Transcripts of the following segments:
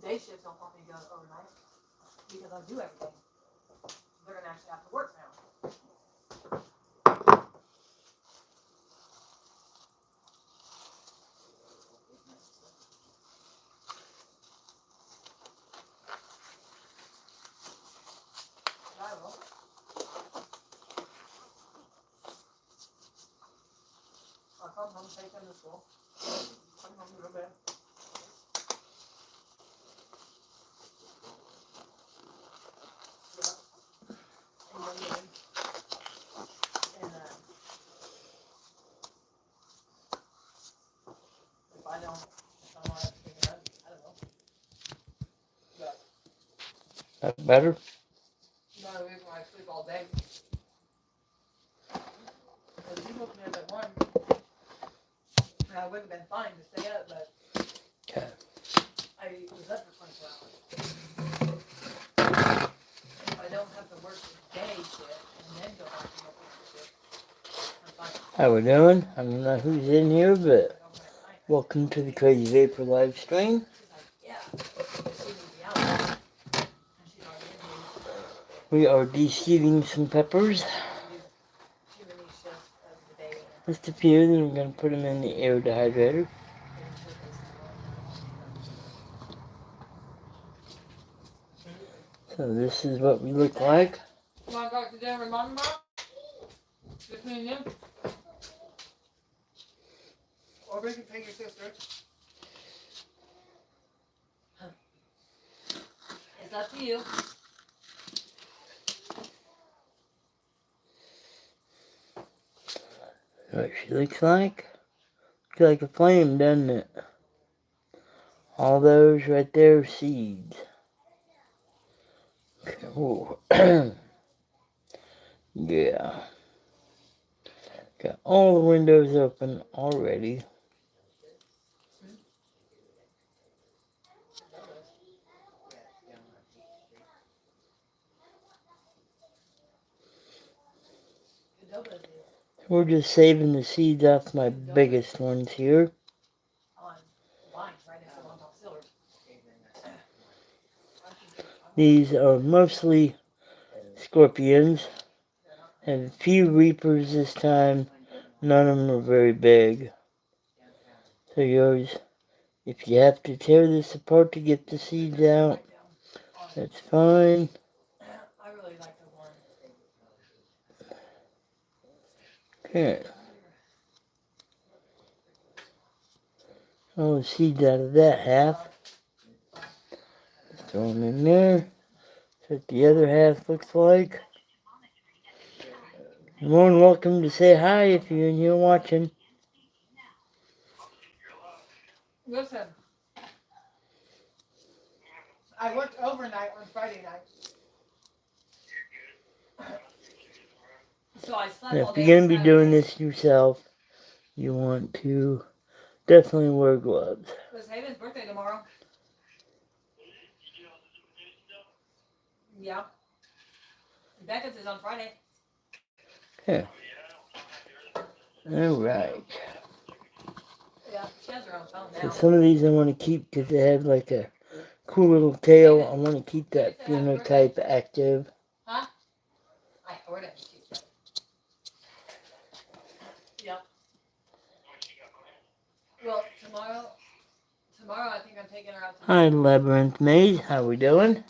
day shifts don't want me to go overnight because I do everything. They're gonna actually have to work now. I will. I'll come home, take them to school. Come home, go to bed. If I don't have to take it out, I don't know. But That better? another reason why I sleep all day. Because you woke me up at 1, and I would have been fine to stay up, but Okay. I was up for 24 hours. If I don't have to work the day shift and then go back to work the shift, I'm fine. How we doing? I don't know who's in here, but welcome to the Crazy Vaper live stream. She's like, yeah, she needs to be out there. And she's already in here. We are de-seeding some peppers. She released shifts of the day. Just a few, then we're going to put them in the air dehydrator. So this is what we look like. You want to go to dinner with Mom tomorrow? Just me and you? Or we can take your sister. It's up to you. What she looks like. Looks like a flame, doesn't it? All those right there are seeds. Cool. Yeah. Got all the windows open already. We're just saving the seeds off my biggest ones here. These are mostly scorpions. Have a few reapers this time. None of them are very big. So yours, if you have to tear this apart to get the seeds out, that's fine. Okay. All the seeds out of that half. Just throw them in there. That's what the other half looks like. You're more than welcome to say hi if you're in here watching. Listen, I worked overnight on Friday night. So I slept all If day. you're going to be doing this yourself, you want to definitely wear gloves. It's Haven's birthday tomorrow. Yeah. Becca's is on Friday. Okay. Alright. Yeah, she has her own phone So now. some of these I want to keep because they have like a cool little tail. I want to keep that phenotype active. Huh? I heard it. Yep. Well, tomorrow I think I'm taking her out to Hi, Labyrinth Maze. How we doing?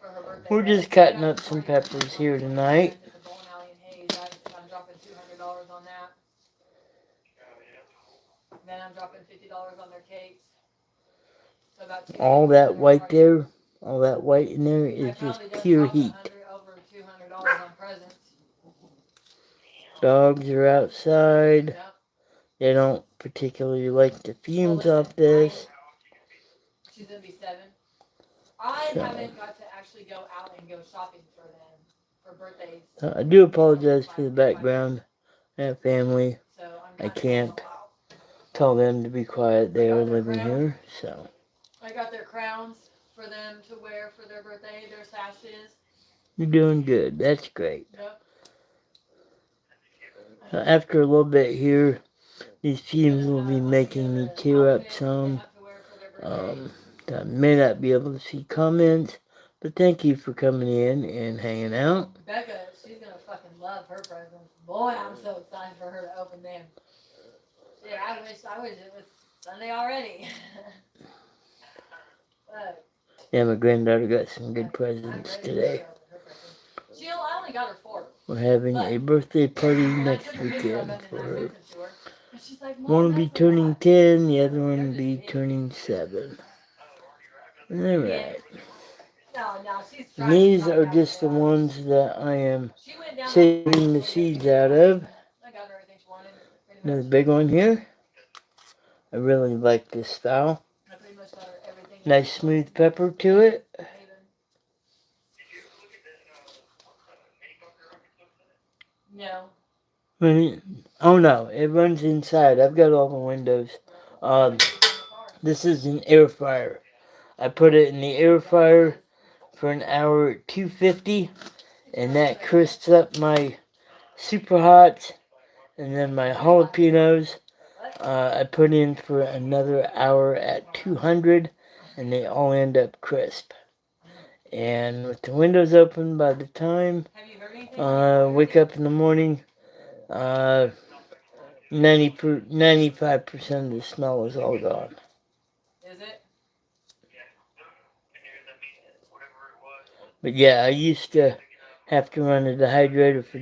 for her birthday. We're just cutting up some peppers here tonight. I'm dropping $200 on that. Then I'm dropping $50 on their cakes. So about all that white there, all that white in there is just pure heat. Over $200 on presents. Dogs are outside. Yep. They don't particularly like the fumes off this. She's going to be 7. I haven't got to actually go out and go shopping for them for birthdays. I do apologize for the background. I have family. I can't tell them to be quiet. They are living here, so. I got their crowns for them to wear for their birthday, their sashes. You're doing good. That's great. Yep. After a little bit here, these fumes will be making me tear up some. I may not be able to see comments, but thank you for coming in and hanging out. Becca, she's gonna fucking love her presents. Boy, I'm so excited for her to open them. Shit, I wish it was Sunday already. But Yeah, my granddaughter got some good I'm presents ready today. for her to open her presents. I only got her 4. We're having a birthday party And I next took a video of weekend them and for I her. sent them to her. And she's like, One Mom, will be that's a turning lot. 10, the other one They're will just be big. turning 7. Again, Alright. no, she's And trying to these talk are out of just the garage. ones that I am She went down saving the seeds out of. I got her everything she wanted, pretty Another much. big one here. I really like this style. I pretty much got her everything. Nice smooth pepper to it. No. Oh no, it runs inside. I've got all the windows. This is an air fryer. I put it in the air fryer for an hour at 250, and that crisps up my super hot, and then my jalapenos I put in for another hour at 200, and they all end up crisp. And with the windows open, by the time wake up in the morning, 95% of the smell is all gone. Is it? But yeah, I used to have to run a dehydrator for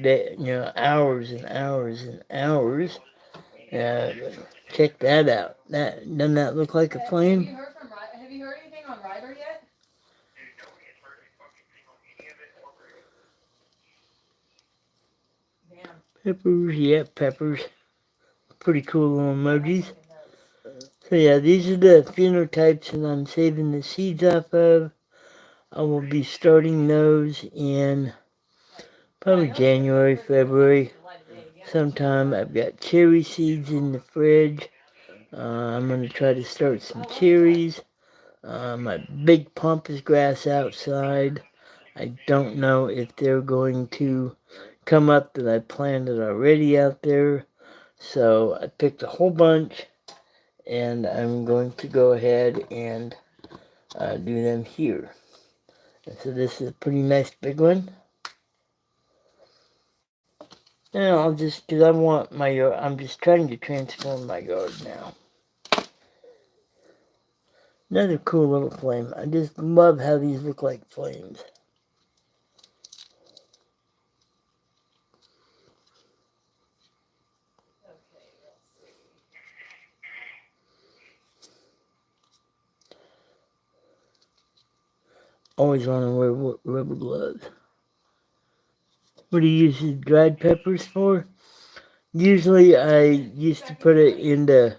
hours and hours and hours. Check that out. Doesn't that look like a flame? Have you heard anything on Ryder yet? Damn. Peppers, yeah, peppers. Pretty cool little emojis. So yeah, these are the phenotypes that I'm saving the seeds off of. I will be starting those in probably January, February. Sometime. I've got cherry seeds in the fridge. I'm going to try to start some cherries. My big pampas grass outside. I don't know if they're going to come up that I planted already out there. So I picked a whole bunch, and I'm going to go ahead and do them here. And so this is a pretty nice big one. And I'll just, because I want my yard, I'm just trying to transform my yard now. Another cool little flame. I just love how these look like flames. Always want to wear rubber gloves. What do you use the dried peppers for? Usually I used to put it into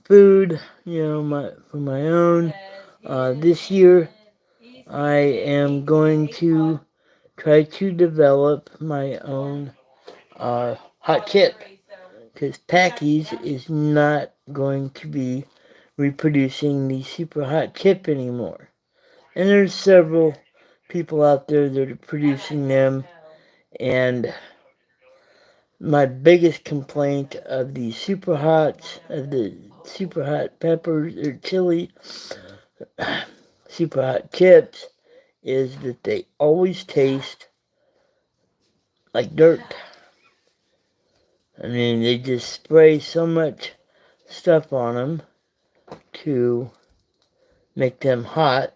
food, for my own. This year I am going to try to develop my own hot chip, because Packy's is not going to be reproducing the super hot chip anymore. And there's several people out there that are producing them, and my biggest complaint of the super hot peppers or chili super hot chips is that they always taste like dirt. I mean, they just spray so much stuff on them to make them hot,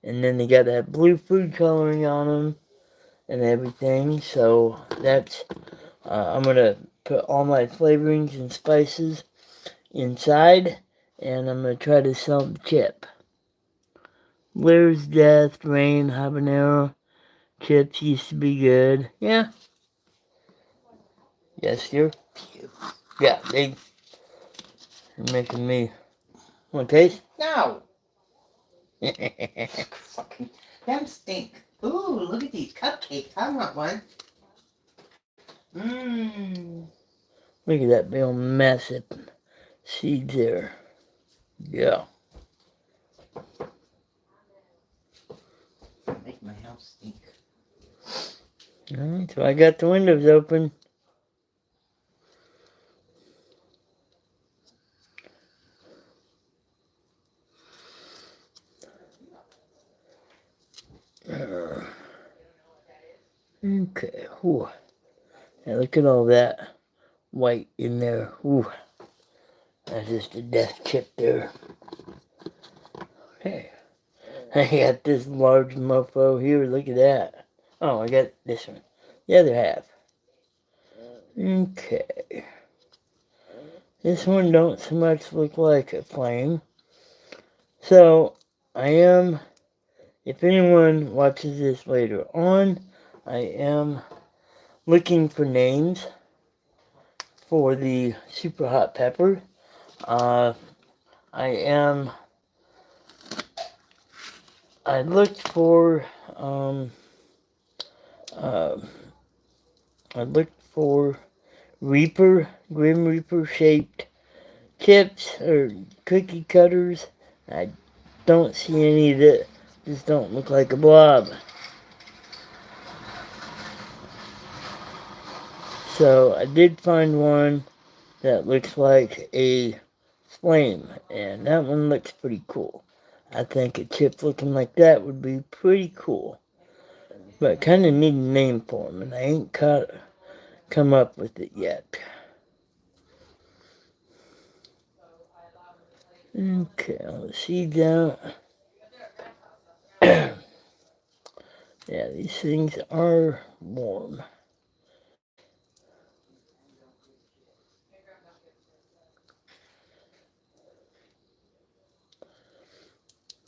and then they got that blue food coloring on them and everything. So that's I'm gonna put all my flavorings and spices inside, and I'm gonna try to sell the chip. Blair's Death, Rain, Habanero chips used to be good. Yeah. Yes, dear. Yeah, they're making me want to taste. No. Fucking them stink. Ooh, look at these cupcakes. I want one. Mmm. Look at that big old massive seeds there. Yeah. Make my house stink. Alright, so I got the windows open. Okay, whew. Now look at all that white in there. Ooh, that's just a death chip there. Hey, I got this large mofo here. Look at that. Oh, I got this one. The other half. Okay. This one don't so much look like a flame. So, I am, if anyone watches this later on, I am looking for names for the super hot pepper. I looked for, uh, I looked for Grim Reaper shaped chips or cookie cutters. I don't see any that just don't look like a blob. So I did find one that looks like a flame, and that one looks pretty cool. I think a chip looking like that would be pretty cool. But kind of need a name for them, and I ain't come up with it yet. Okay, let's see down. Yeah, these things are warm.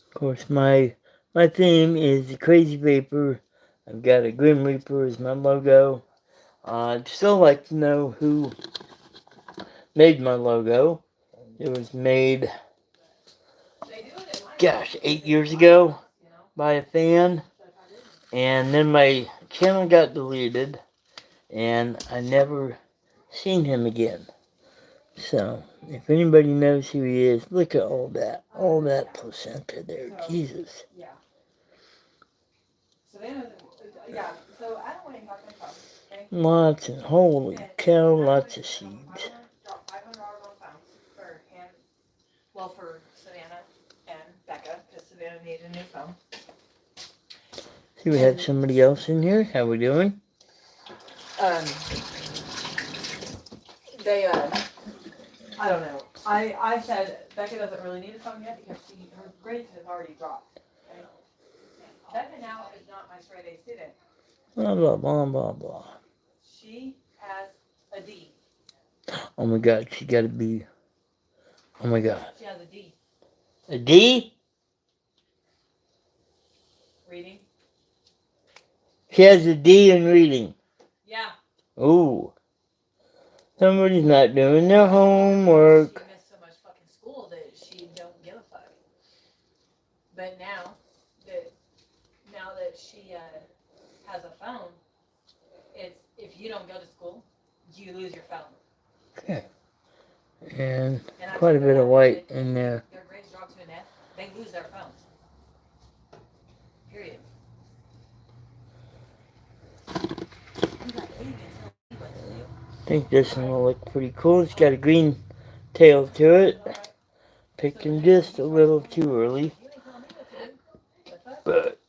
Of course, my theme is the Crazy Vaper. I've got a Grim Reaper as my logo. I'd still like to know who made my logo. It was made, gosh, 8 years ago by a fan. And then my channel got deleted, and I never seen him again. So, if anybody knows who he is, look at all that placenta there, Jesus. Lots and holy cow, lots of seeds. Well, for Savannah and Becca, because Savannah needed a new phone. See, we have somebody else in here. How we doing? They, I don't know. I said Becca doesn't really need a phone yet because her grades have already dropped. Okay? Becca now is not my straight A student. Blah, blah, blah, blah, blah. She has a D. Oh my God, she gotta be. Oh my God. She has a D. A D? Reading. She has a D in reading. Yeah. Ooh. Somebody's not doing their homework. She missed so much fucking school that she don't give a fuck. But now that she has a phone, it's if you don't go to school, you lose your phone. Okay. And quite a bit of white in there. Their grades drop to an F, they lose their phones. Period. I think this one will look pretty cool. It's got a green tail to it. Picked him just a little too early. But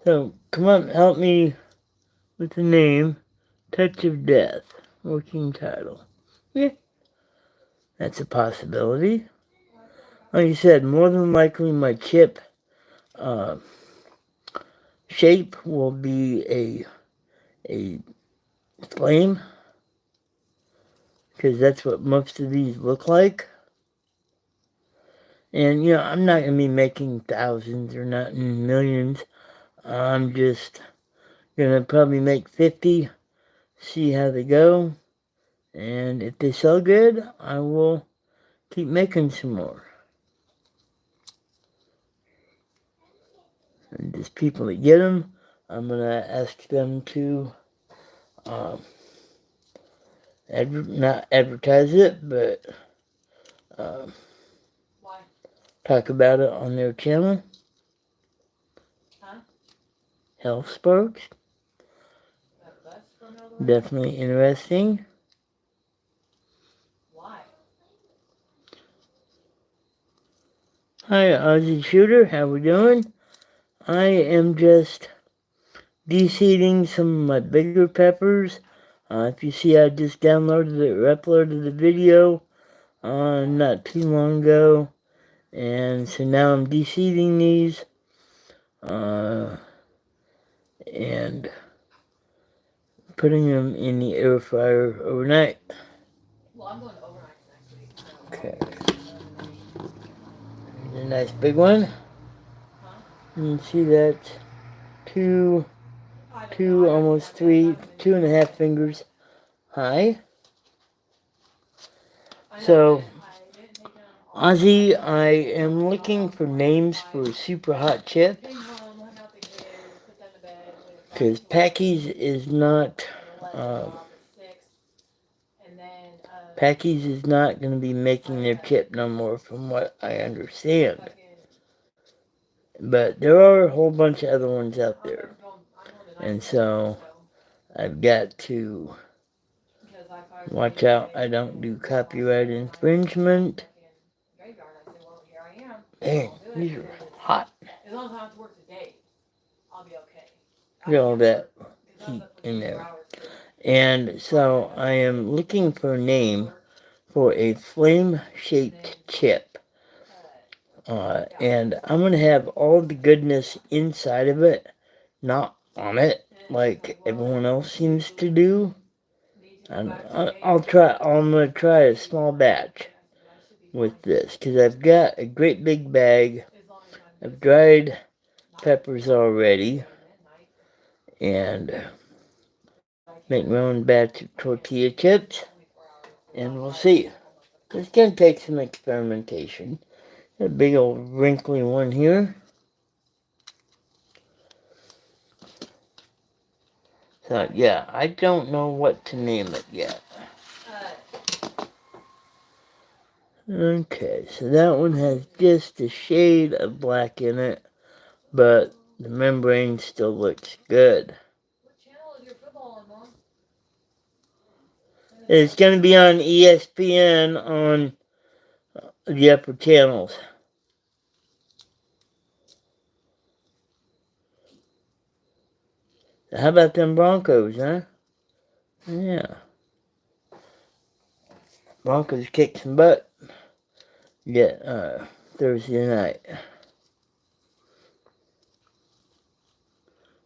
so come on, help me with the name. Touch of Death. Working title. Yeah. That's a possibility. Like I said, more than likely my chip shape will be a flame, because that's what most of these look like. And you know, I'm not gonna be making thousands or not in millions. I'm just gonna probably make 50, see how they go, and if they sell good, I will keep making some more. And just people that get them, I'm gonna ask them to not advertise it, but Why? talk about it on their channel. Huh? Health Sparks. Definitely interesting. Why? Hi, Ozzy Shooter. How we doing? I am just de-seeding some of my bigger peppers. If you see, I just downloaded it or uploaded the video not too long ago. And so now I'm de-seeding these. And putting them in the air fryer overnight. Well, I'm going to overnight next week. So. Okay. A nice big one. Huh? You can see that two, almost three, 2.5 fingers high. So, Ozzy, I am looking for names for Super Hot Chip. Because Packy's is not, Packy's is not going to be making their chip no more from what I understand. But there are a whole bunch of other ones out there. And so, I've got to watch out I don't do copyright infringement. Dang, these are hot. As long as I don't have to work today, I'll be okay. Look at all that heat in there. And so I am looking for a name for a flame-shaped chip. And I'm going to have all the goodness inside of it, not on it, like everyone else seems to do. And I'm going to try a small batch with this, because I've got a great big bag of dried peppers already, and make my own batch of tortilla chips, and we'll see. It's going to take some experimentation. A big old wrinkly one here. So yeah, I don't know what to name it yet. Okay, so that one has just a shade of black in it, but the membrane still looks good. What channel is your football on, Mom? It's going to be on ESPN on the upper channels. How about them Broncos, huh? Yeah. Broncos kicked some butt. Yeah, Thursday night.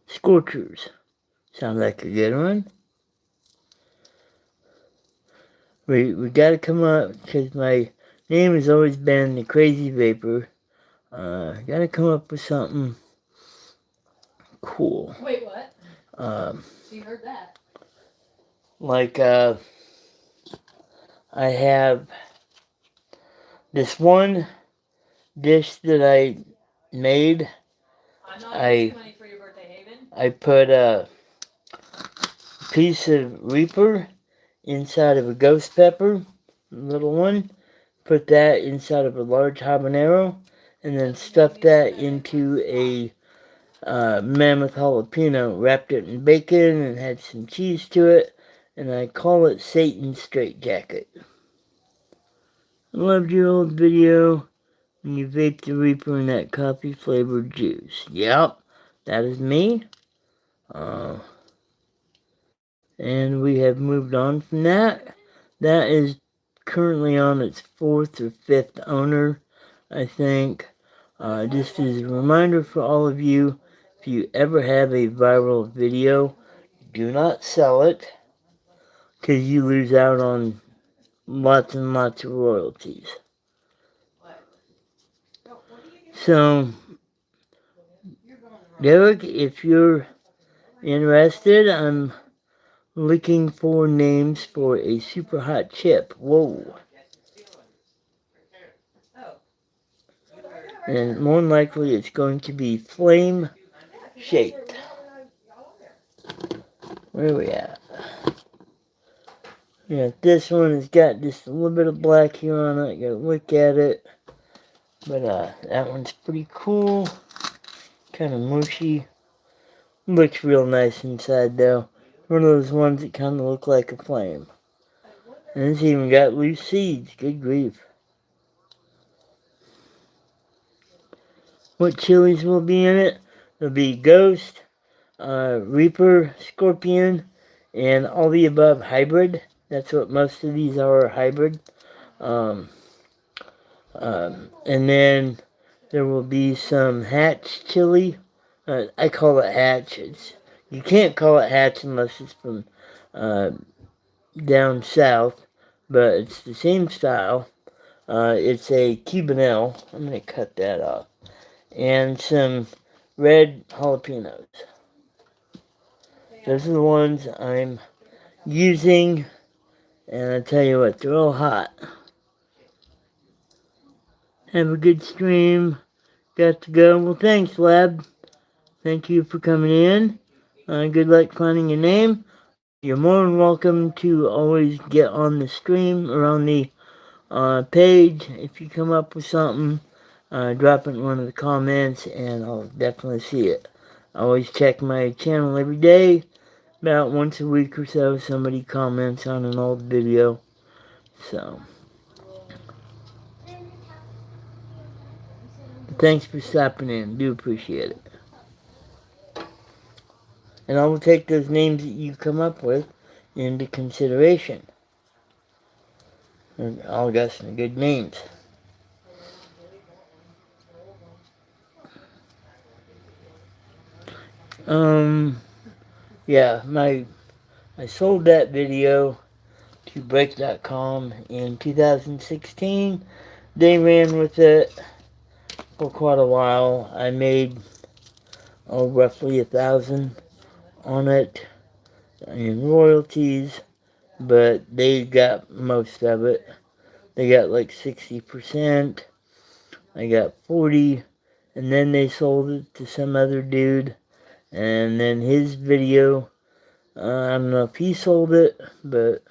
Scorchers. Sounds like a good one. We gotta come up, because my name has always been the Crazy Vaper. Gotta come up with something cool. Wait, what? So you heard that. Like, I have this one dish that I made. I'm not asking money for your birthday, Haven. I put a piece of Reaper inside of a ghost pepper, little one. Put that inside of a large habanero, and then stuffed that into a mammoth jalapeno. Wrapped it in bacon and had some cheese to it, and I call it Satan's Straitjacket. I loved your old video when you vaped the Reaper in that coffee-flavored juice. Yep, that is me. And we have moved on from that. That is currently on its 4th or 5th owner, I think. Just as a reminder for all of you, if you ever have a viral video, do not sell it, because you lose out on lots and lots of royalties. So, Derek, if you're interested, I'm looking for names for a super hot chip. Whoa. And more than likely it's going to be flame shaped. Where are we at? Yeah, this one has got just a little bit of black here on it. Gotta look at it. But that one's pretty cool. Kind of mushy. Looks real nice inside though. One of those ones that kind of look like a flame. And it's even got loose seeds. Good grief. what chilies will be in it. There'll be Ghost, Reaper, Scorpion, and all the above hybrid. That's what most of these are, hybrid. Um, and then there will be some Hatch chili. I call it Hatch. You can't call it Hatch unless it's from uh, down south, but it's the same style. It's a Cubanelle. I'm going to cut that off. And some red jalapenos. Those are the ones I'm using. And I tell you what, they're all hot. Have a good stream. Got to go. Well, thanks, Lab. Thank you for coming in. Good luck finding your name. You're more than welcome to always get on the stream or on the page. If you come up with something, drop it in one of the comments and I'll definitely see it. I always check my channel every day. About once a week or so, somebody comments on an old video. So, thanks for stopping in. Do appreciate it. And I will take those names that you come up with into consideration. And all got some good names. Yeah, I sold that video to Break.com in 2016. They ran with it for quite a while. I made roughly 1,000 on it in royalties, but they got most of it. They got like 60%. I got 40, and then they sold it to some other dude, and then his video, I don't know if he sold it, but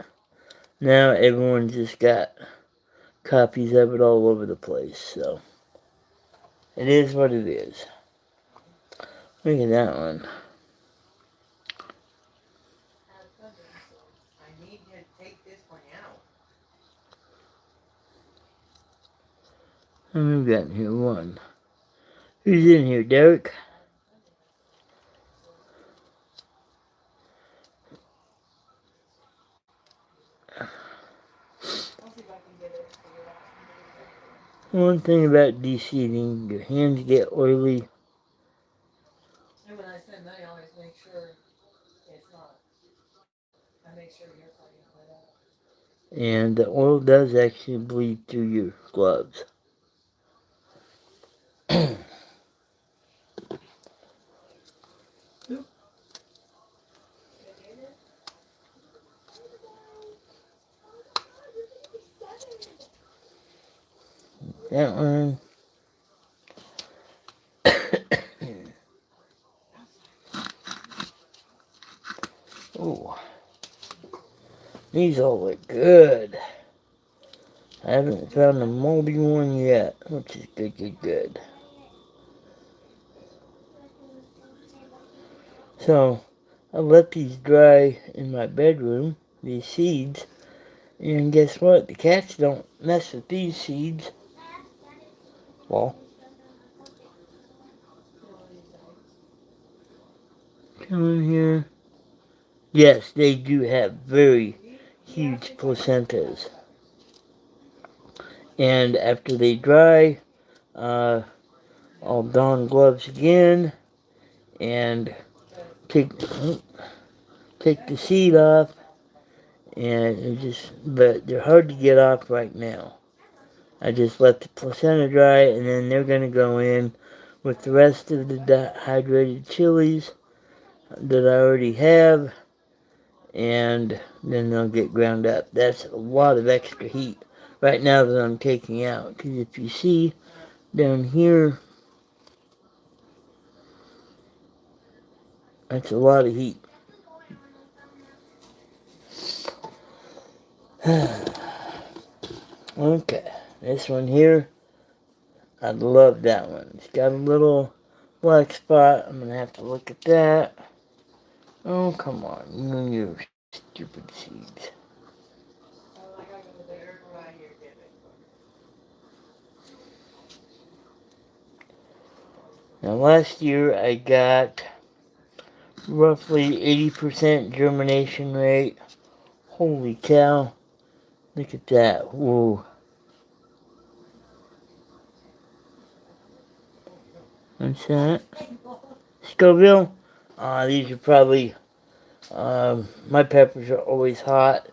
now everyone just got copies of it all over the place, so it is what it is. Look at that one. I need to take this one out. And we've got here one. Who's in here, Derek? One thing about de-seeding, your hands get oily. And when I send money, I always make sure it's not. I make sure you're clean it up. And the oil does actually bleed through your gloves. That one. Oh, these all look good. I haven't found a moldy one yet, which is good. So, I let these dry in my bedroom, these seeds, and guess what? The cats don't mess with these seeds. Well, come in here. Yes, they do have very huge placentas. And after they dry, I'll don gloves again and take the seed off, and but they're hard to get off right now. I just let the placenta dry, and then they're gonna go in with the rest of the dehydrated chilies that I already have, and then they'll get ground up. That's a lot of extra heat right now that I'm taking out, because if you see down here, that's a lot of heat. Okay, this one here, I love that one. It's got a little black spot. I'm gonna have to look at that. Oh, come on, you and your stupid seeds. Now last year I got roughly 80% germination rate. Holy cow. Look at that. Whoa. What's that? Scoville? These are probably, my peppers are always hot.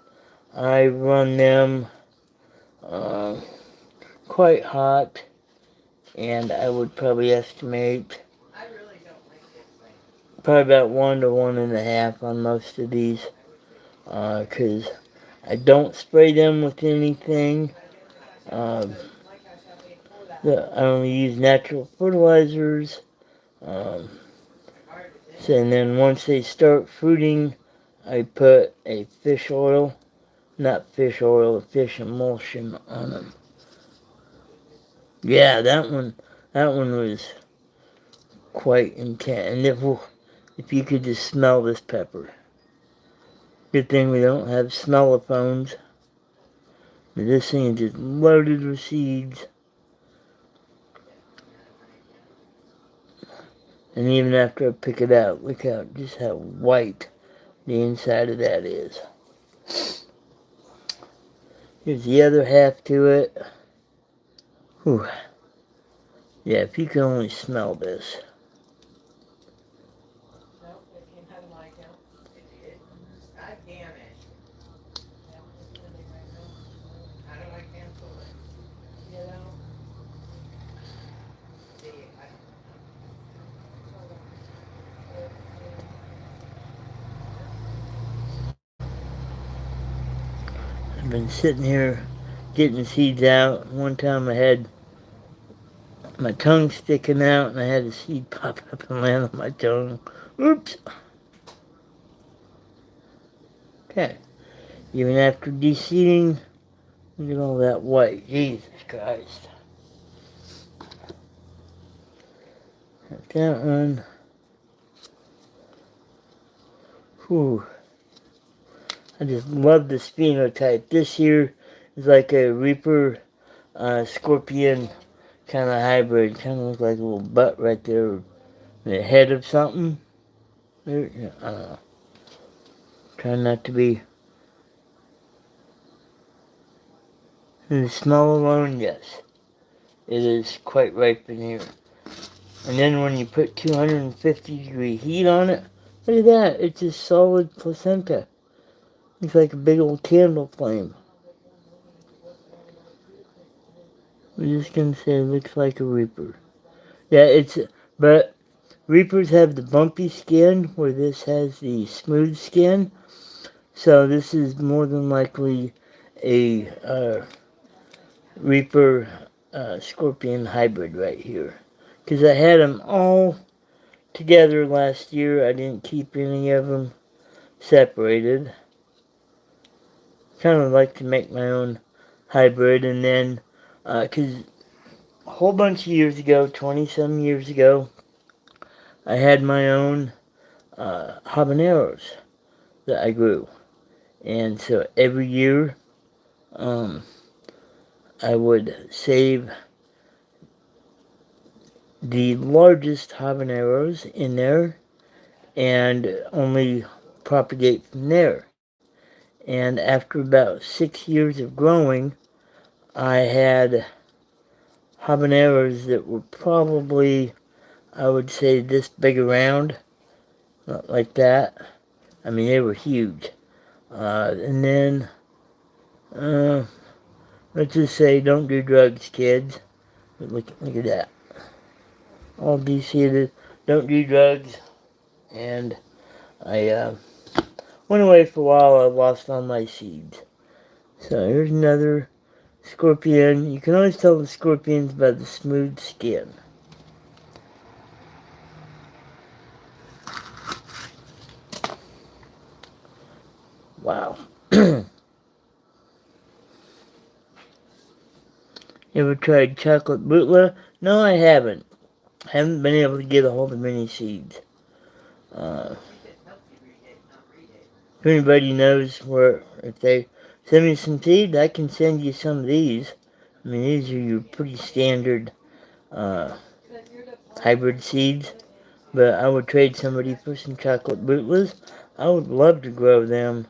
I run them quite hot, and I would probably estimate probably about 1 to 1.5 on most of these, because I don't spray them with anything. I only use natural fertilizers. And then once they start fruiting, I put a fish oil, not fish oil, a fish emulsion on them. Yeah, that one was quite intense. And if you could just smell this pepper. Good thing we don't have smellophones. But this thing is just loaded with seeds. And even after I pick it out, look just how white the inside of that is. Here's the other half to it. Whew. Yeah, if you can only smell this. God damn it. How do I cancel it? See, I've been sitting here getting seeds out. One time I had my tongue sticking out and I had a seed pop up and land on my tongue. Oops. Okay. Even after de-seeding, look at all that white. Jesus Christ. That one. Whew. I just love this phenotype. This here is like a Reaper Scorpion kind of hybrid. Kind of looks like a little butt right there. The head of something. I don't know. Trying not to be. And the smell alone, yes. It is quite ripe in here. And then when you put 250-degree heat on it, look at that. It's a solid placenta. Looks like a big old candle flame. We're just gonna say it looks like a Reaper. Yeah, but Reapers have the bumpy skin, where this has the smooth skin. So this is more than likely a Reaper Scorpion hybrid right here. Because I had them all together last year. I didn't keep any of them separated. Kind of like to make my own hybrid. And then, because a whole bunch of years ago, 20-some years ago, I had my own habaneros that I grew. And so every year, I would save the largest habaneros in there and only propagate from there. And after about 6 years of growing, I had habaneros that were probably, I would say, this big around, not like that. I mean, they were huge. And then, let's just say, don't do drugs, kids. Look at that. All de-seeded, don't do drugs. And I went away for a while. I lost all my seeds. So here's another scorpion. You can always tell the scorpions by the smooth skin. Wow. You ever tried chocolate bootla? No, I haven't. Haven't been able to get a hold of any seeds. If anybody knows where, if they send me some seeds, I can send you some of these. I mean, these are your pretty standard hybrid seeds, but I would trade somebody for some chocolate bootless. I would love to grow them.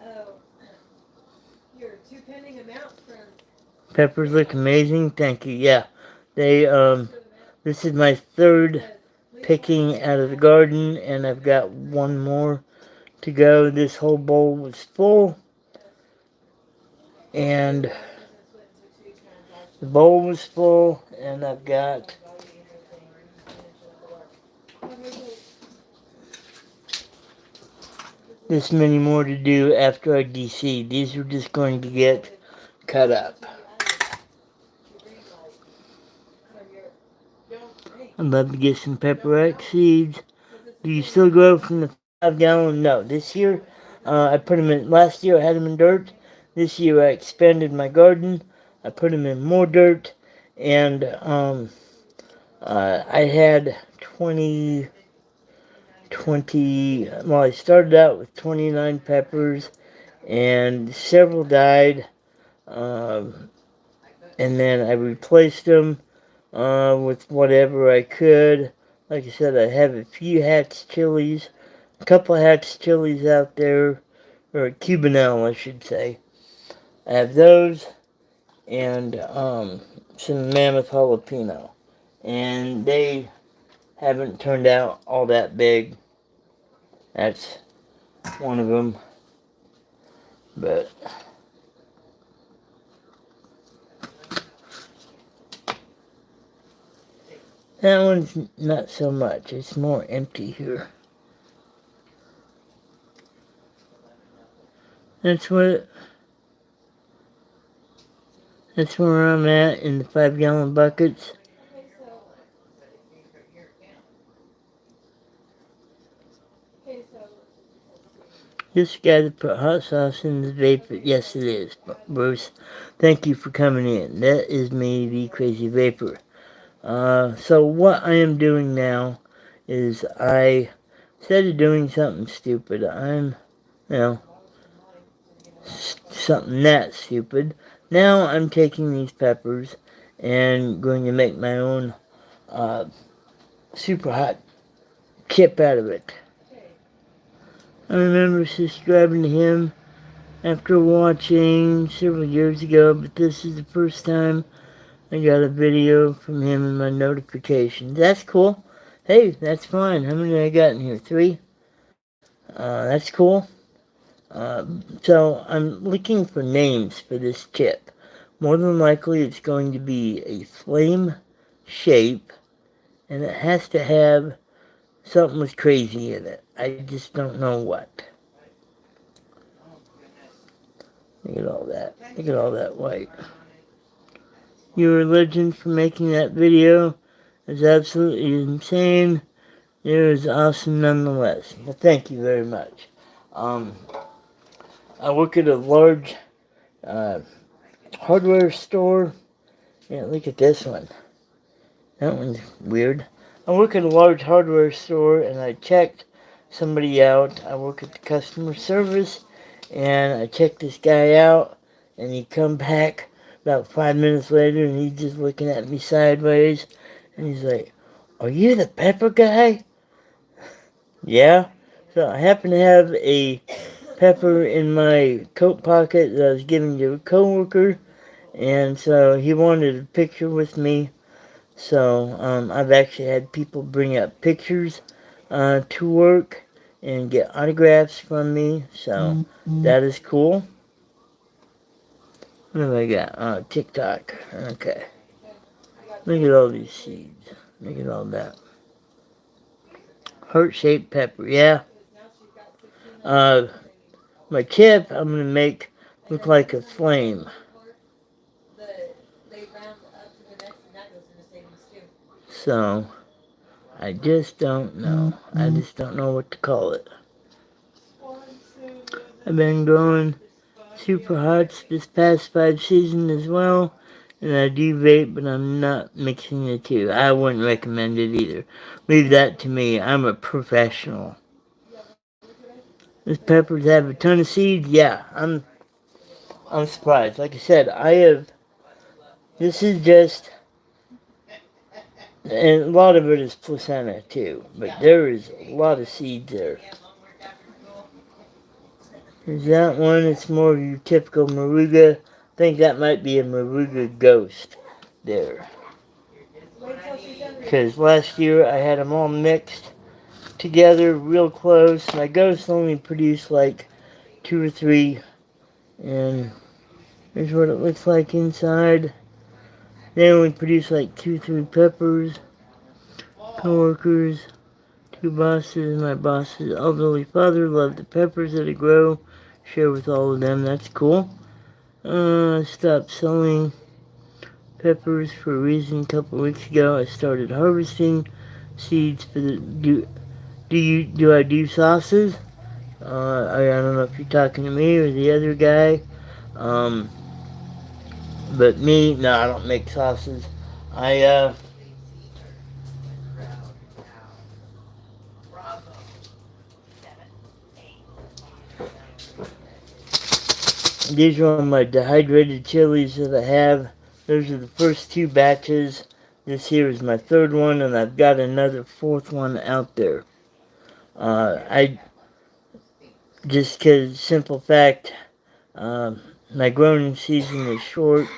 Oh, your two pending amounts from. Peppers look amazing. Thank you. Yeah, they this is my third picking out of the garden, and I've got one more to go. This whole bowl was full, and the bowl was full, and I've got this many more to do after I deseed. These are just going to get cut up. I'd love to get some pepperoni seeds. Do you still grow from the 5 gallon? No. This year, I put them in. Last year I had them in dirt. This year I expanded my garden. I put them in more dirt, and I had 20. Well, I started out with 29 peppers, and several died. Um, and then I replaced them with whatever I could. Like I said, I have a few Hatch chilies, a couple of Hatch chilies out there, or Cubanelle, I should say. I have those and some Mammoth jalapeno, and they haven't turned out all that big. That's one of them, but that one's not so much. It's more empty here. That's what. That's where I'm at in the 5 gallon buckets. This guy that put hot sauce in the vapor. Yes, it is, Bruce. Thank you for coming in. That is me, the Crazy Vaper. So what I am doing now is instead of doing something stupid, you know, something that stupid. Now I'm taking these peppers and going to make my own uh, super hot chip out of it. I remember subscribing to him after watching several years ago, but this is the first time I got a video from him in my notifications. That's cool. Hey, that's fine. How many I got in here? 3? That's cool. So I'm looking for names for this chip. More than likely it's going to be a flame shape, and it has to have something with crazy in it. I just don't know what. Look at all that. Look at all that white. You're a legend for making that video. It's absolutely insane. It was awesome nonetheless. Well, thank you very much. I work at a large uh, hardware store. Yeah, look at this one. That one's weird. I work at a large hardware store, and I checked somebody out. I work at the customer service, and I checked this guy out, and he come back about 5 minutes later, and he's just looking at me sideways, and he's like, "Are you the pepper guy?" Yeah. So I happen to have a pepper in my coat pocket that I was giving to a coworker, and so he wanted a picture with me. So I've actually had people bring up pictures to work and get autographs from me. So that is cool. What have I got? TikTok. Okay. Look at all these seeds. Look at all that. Heart-shaped pepper. Yeah. Uh, my chip I'm going to make look like a flame. So, I just don't know. I just don't know what to call it. I've been growing super hots this past 5 seasons as well. And I do vape, but I'm not mixing the two. I wouldn't recommend it either. Leave that to me. I'm a professional. These peppers have a ton of seeds. Yeah, I'm surprised. Like I said, this is just And a lot of it is placenta too, but there is a lot of seeds there. There's that one. It's more of your typical Moruga. I think that might be a Moruga ghost there. Because last year I had them all mixed together real close. My ghost only produced like 2 or 3. And here's what it looks like inside. They only produce like 2, 3 peppers. Co-workers. 2 bosses. My boss's elderly father loved the peppers that I grow. Share with all of them. That's cool. Stopped selling peppers for a reason. A couple weeks ago, I started harvesting seeds for the. Do I do sauces? I don't know if you're talking to me or the other guy. Um, but me, no, I don't make sauces. I These are my dehydrated chilies that I have. Those are the first 2 batches. This here is my 3rd one, and I've got another 4th one out there. I just because simple fact, my growing season is short,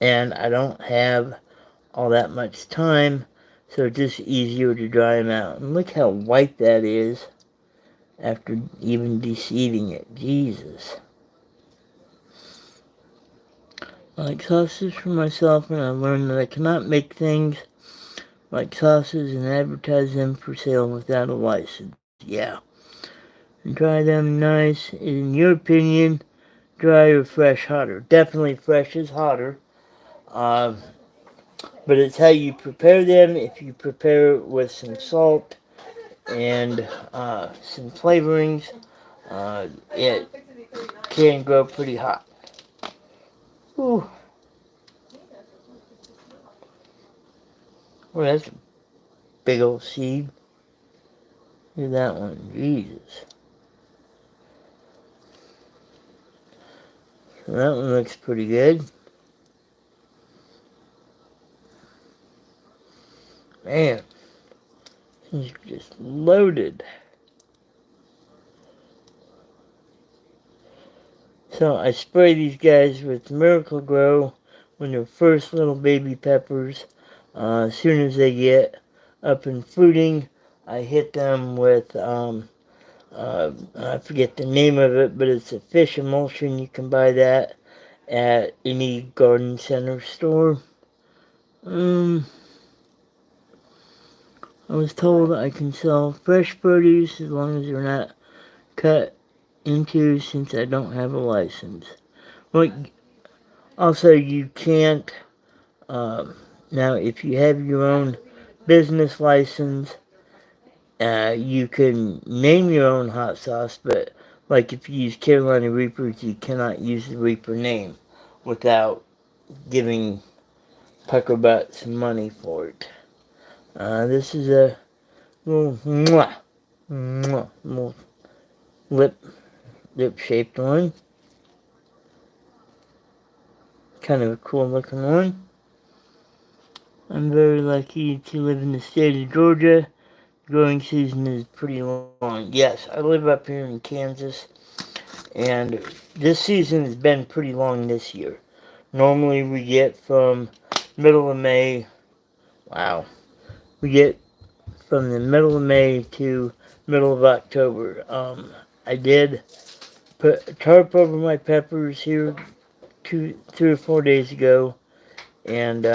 and I don't have all that much time, so it's just easier to dry them out. And look how white that is after even de-seeding it. Jesus. I like sauces for myself, and I learned that I cannot make things like sauces and advertise them for sale without a license. Yeah. And dry them nice. In your opinion, dry or fresh hotter? Definitely fresh is hotter. Uh, but it's how you prepare them. If you prepare it with some salt and some flavorings, it can grow pretty hot. Ooh. Well, that's a big old seed. Look at that one. Jesus. So that one looks pretty good. Man, he's just loaded. So I spray these guys with Miracle Grow when they're first little baby peppers. As soon as they get up and fruiting, I hit them with, I forget the name of it, but it's a fish emulsion. You can buy that at any garden center store. I was told I can sell fresh produce as long as they're not cut into since I don't have a license. Well, also you can't, now if you have your own business license, you can name your own hot sauce, but like if you use Carolina Reapers, you cannot use the Reaper name without giving Puckerbutt some money for it. This is a little little lip shaped one. Kind of a cool looking one. I'm very lucky to live in the state of Georgia. Growing season is pretty long. Yes, I live up here in Kansas, and this season has been pretty long this year. Normally we get from middle of May, wow, we get from the middle of May to middle of October. I did put a tarp over my peppers here 3 or 4 days ago, and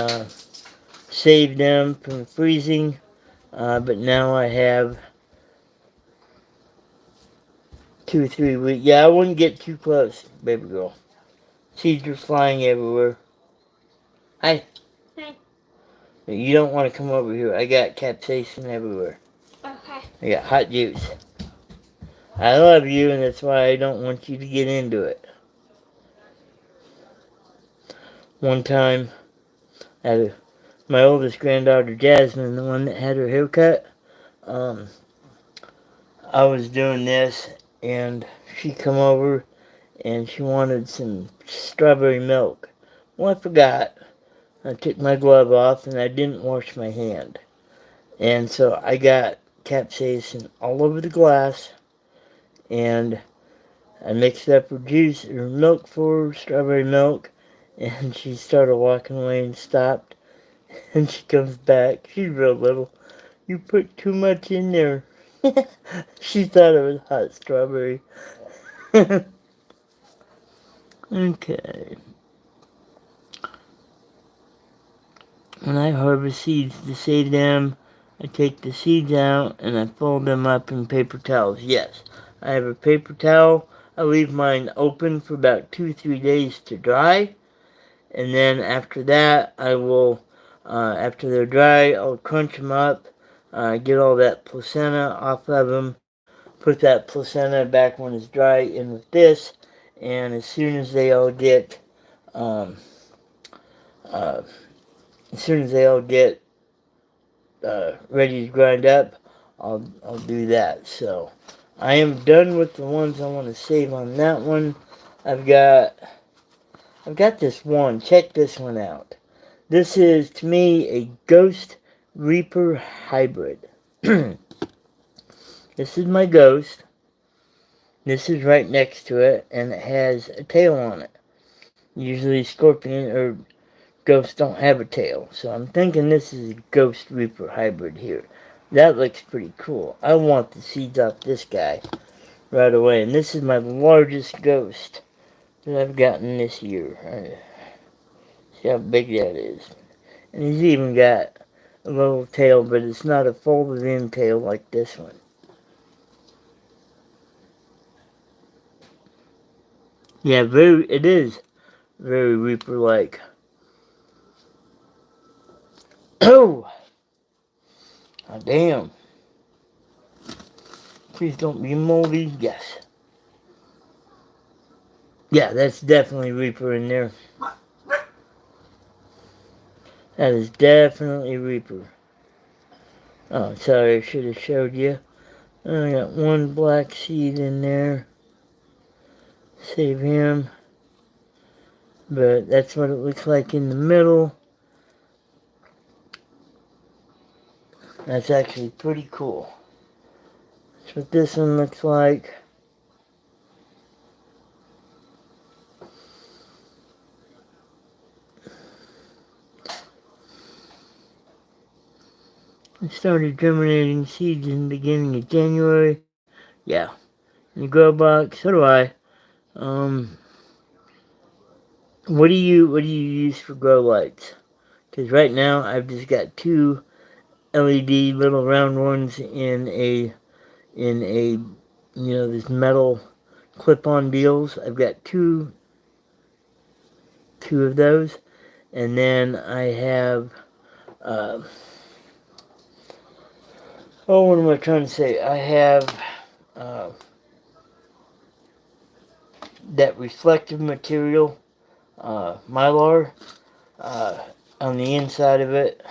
saved them from freezing. But now I have 2 or 3 weeks. Yeah, I wouldn't get too close, baby girl. Seeds are flying everywhere. Hi. Hi. You don't want to come over here. I got capsaicin everywhere. Okay. I got hot juice. I love you, and that's why I don't want you to get into it. One time, my oldest granddaughter Jasmine, the one that had her hair cut, I was doing this, and she come over, and she wanted some strawberry milk. Well, I forgot. I took my glove off and I didn't wash my hand. And so I got capsaicin all over the glass, and I mixed up her juice, her milk for her, strawberry milk, and she started walking away and stopped. And she comes back. She's real little. You put too much in there. She thought it was hot strawberry. Okay. When I harvest seeds to save them, I take the seeds out and I fold them up in paper towels. Yes, I have a paper towel. I leave mine open for about 2-3 days to dry. And then after that, I will, after they're dry, I'll crunch them up, get all that placenta off of them, put that placenta back when it's dry in with this, and as soon as they all get, um, uh, as soon as they all get ready to grind up, I'll do that. So I am done with the ones I want to save on that one. I've got this one. Check this one out. This is to me a Ghost Reaper hybrid. This is my Ghost. This is right next to it, and it has a tail on it. Usually Scorpion or Ghosts don't have a tail, so I'm thinking this is a Ghost Reaper hybrid here. That looks pretty cool. I want the seeds off this guy right away, and this is my largest Ghost that I've gotten this year. See how big that is. And he's even got a little tail, but it's not a folded in tail like this one. Yeah, it is very Reaper-like. Oh! Oh, damn. Please don't be moldy. Yes. Yeah, that's definitely Reaper in there. That is definitely Reaper. Oh, sorry, I should have showed you. I got one black seed in there. Save him. But that's what it looks like in the middle. That's actually pretty cool. That's what this one looks like. I started germinating seeds in the beginning of January. Yeah, in the grow box. So do I. What do you use for grow lights? Because right now I've just got two LED little round ones in a this metal clip-on deals. I've got two of those, and then I have what am I trying to say? I have uh, that reflective material, mylar, uh, on the inside of it.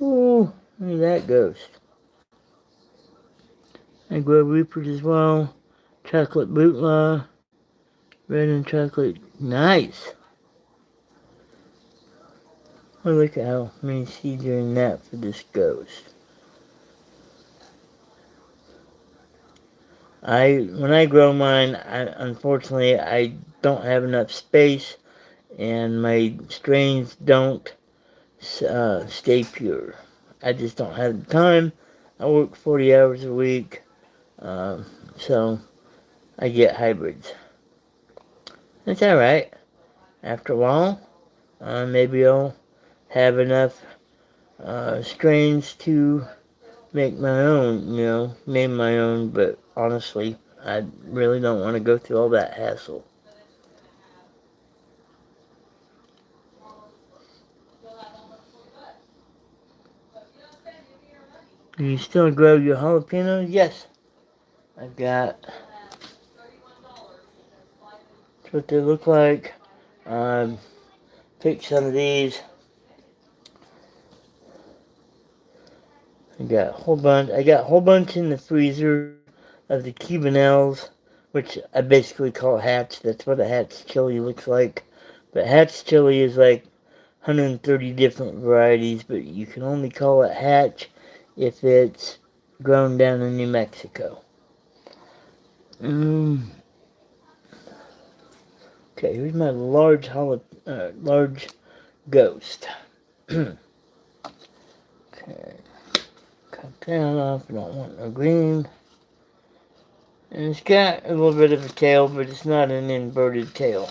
Ooh, look at that ghost. I grow Reapers as well. Chocolate Bootlaw, red and chocolate. Nice. Oh, look at how many seeds are in that for this ghost. When I grow mine, unfortunately I don't have enough space, and my strains don't stay pure. I just don't have the time. I work 40 hours a week, so I get hybrids. That's alright. After a while, maybe I'll have enough strains to make my own, name my own, but honestly, I really don't want to go through all that hassle. Do you still grow your jalapenos? Yes. I've got, that's what they look like. Pick some of these. I got a whole bunch in the freezer of the Cubanelles, which I basically call Hatch. That's what a Hatch chili looks like. But Hatch chili is like 130 different varieties, but you can only call it Hatch if it's grown down in New Mexico. Okay, here's my large ghost. Okay, cut that off. I don't want no green. And it's got a little bit of a tail, but it's not an inverted tail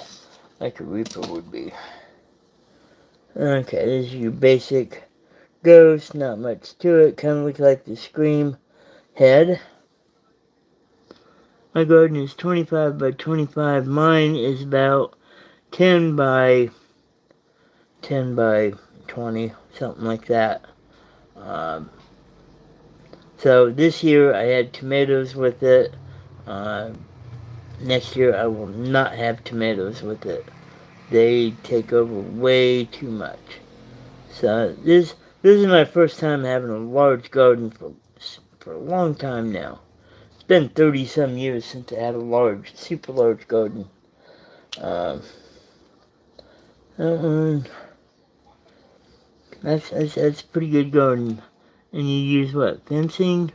like a Reaper would be. Okay, this is your basic ghost. Not much to it. Kind of looks like the Scream head. My garden is 25 by 25. Mine is about 10 by 20, something like that. So this year I had tomatoes with it. Next year I will not have tomatoes with it. They take over way too much. So this is my first time having a large garden for a long time now. It's been 30 some years since I had a super large garden. That one, that's pretty good garden. And you use what, fencing?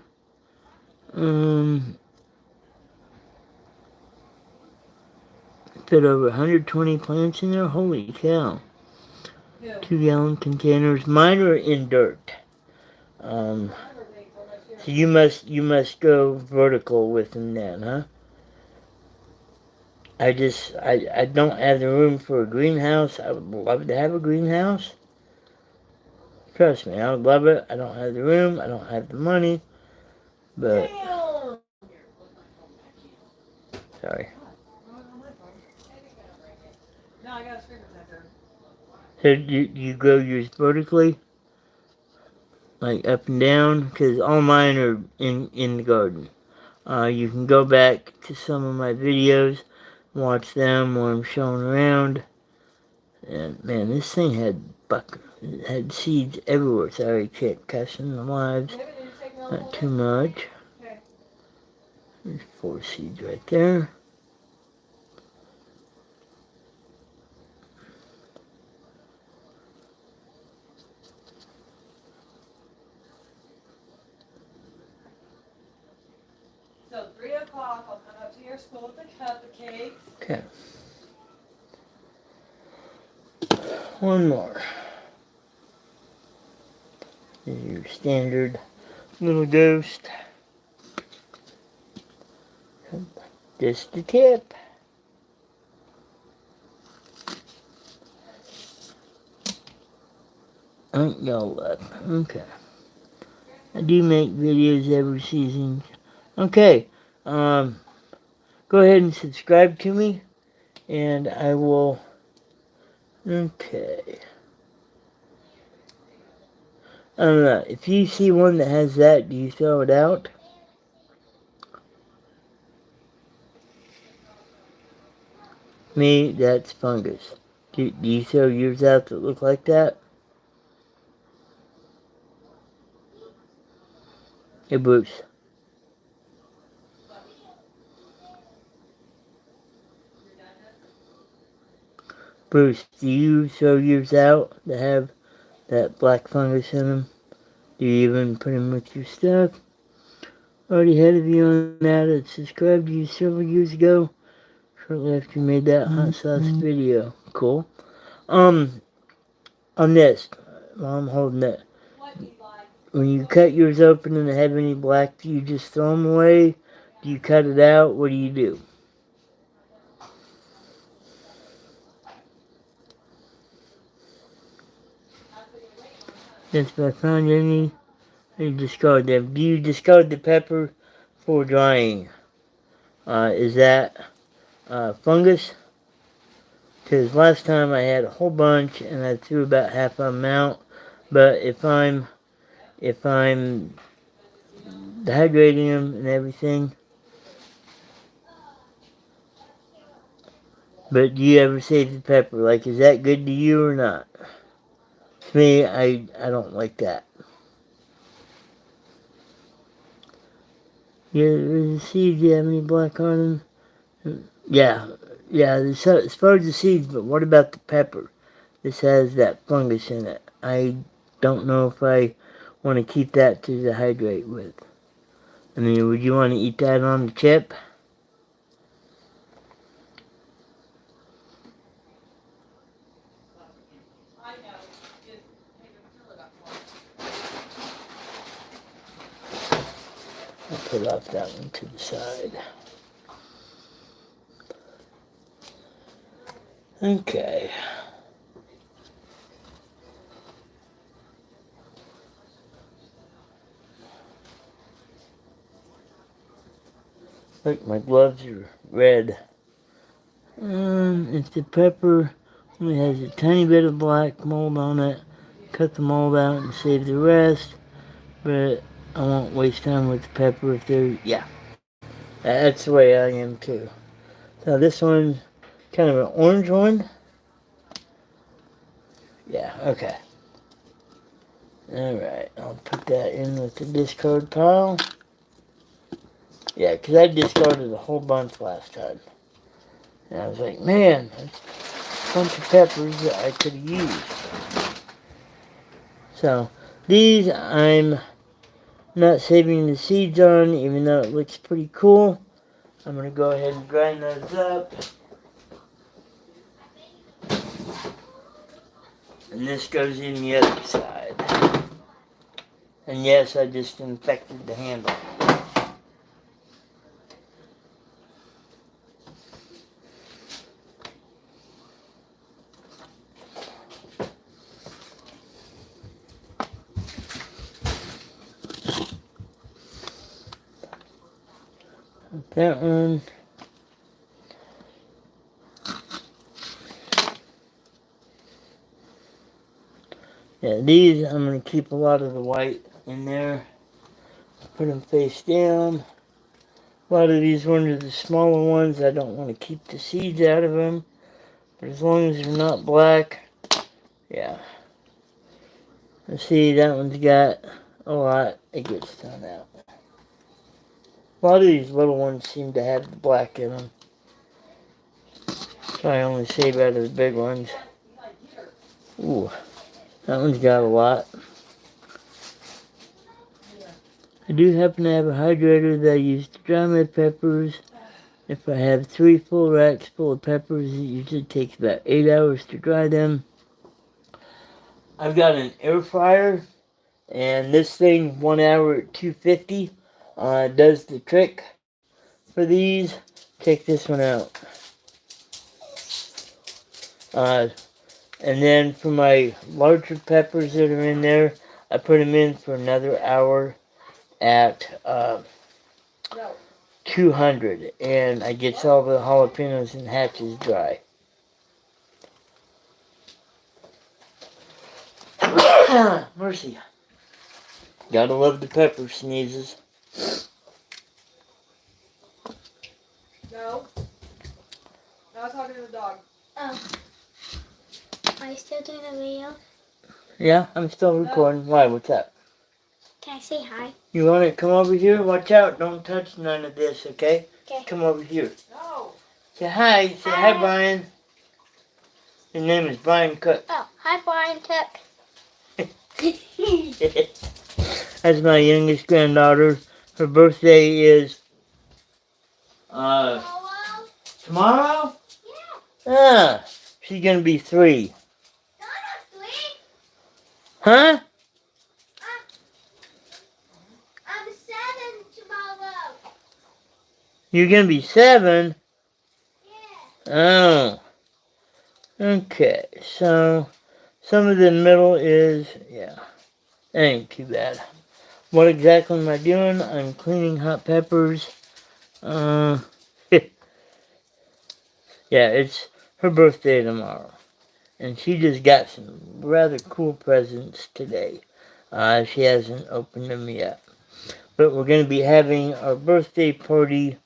Fit over 120 plants in there. Holy cow! Yeah. 2-gallon containers. Mine are in dirt. So you must go vertical with them then, huh? I don't have the room for a greenhouse. I would love to have a greenhouse. Trust me, I would love it. I don't have the room. I don't have the money. But Damn. sorry. No, I got a screen protector. So you grow yours vertically, like up and down, because all mine are in the garden. You can go back to some of my videos, watch them where I'm showing around. And man, this thing had seeds everywhere. Sorry, kid, cussing the lives. Not too much. Okay. There's 4 seeds right there. So 3 o'clock, I'll come up to your school to cut the cakes. Okay. One more. This is your standard little ghost. Just the tip. Ain't y'all luck. Okay. I do make videos every season. Okay. Go ahead and subscribe to me. And I will. Okay. I don't know. If you see one that has that, do you throw it out? Me, that's fungus. Do you throw yours out that look like that? Hey, Bruce. Bruce, do you throw yours out that have that black fungus in them? Do you even put them with your stuff? Already ahead of you on that. I subscribed to you several years ago, shortly after you made that hot sauce video. Cool. On this, while I'm holding it, when you cut yours open and they have any black, do you just throw them away? Do you cut it out? What do you do? If I found any, you discard them. Do you discard the pepper for drying? Is that fungus? Because last time I had a whole bunch and I threw about half of them out. But if I'm dehydrating them and everything. But do you ever save the pepper? Like, is that good to you or not? To me, I don't like that. Yeah, the seeds, do you have any black on them? Yeah, as far as the seeds, but what about the pepper? this has that fungus in it. I don't know if I want to keep that to dehydrate with. I mean, would you want to eat that on the chip? I know. Just take a fill it up more. I'll put off that one to the side. Okay. Look, my gloves are red. If the pepper only has a tiny bit of black mold on it, cut the mold out and save the rest. But I won't waste time with the pepper if they're, yeah. That's the way I am too. So this one's kind of an orange one. Yeah, okay. Alright, I'll put that in with the discard pile. Yeah, because I discarded a whole bunch last time. And I was like, man, that's a bunch of peppers that I could have used. So, these I'm not saving the seeds on, even though it looks pretty cool. I'm going to go ahead and grind those up. And this goes in the other side. And yes, I just infected the handle. That one. Yeah, these I'm going to keep a lot of the white in there. Put them face down. A lot of these ones are the smaller ones. I don't want to keep the seeds out of them. But as long as they're not black, yeah. Let's see, that one's got a lot. It gets thrown out. A lot of these little ones seem to have the black in them. So I only save out of the big ones. Ooh, that one's got a lot. I do happen to have a hydrator that I use to dry my peppers. If I have 3 full racks full of peppers, it usually takes about 8 hours to dry them. I've got an air fryer, and this thing, 1 hour at 250, does the trick for these. Check this one out. And then for my larger peppers that are in there, I put them in for another hour at 200, and I get all the jalapenos and hatches dry. Mercy. Gotta love the pepper sneezes. No. I was talking to the dog. Oh. Are you still doing the video? Yeah, I'm still recording. Why? What's up? Can I say hi? You want to come over here? Watch out. Don't touch none of this, okay? Okay. Come over here. No. Say hi. Say hi, Hi. Brian. His name is Brian Cook. Oh, hi, Brian Cook. That's my youngest granddaughter. Her birthday is tomorrow? Yeah. She's gonna be 3. Huh? I'm 7 tomorrow. You're gonna be 7? Yeah. Oh. Okay, so some of the middle is, yeah, that ain't too bad. What exactly am I doing? I'm cleaning hot peppers. Yeah, it's her birthday tomorrow. And she just got some rather cool presents today. She hasn't opened them yet. But we're going to be having our birthday party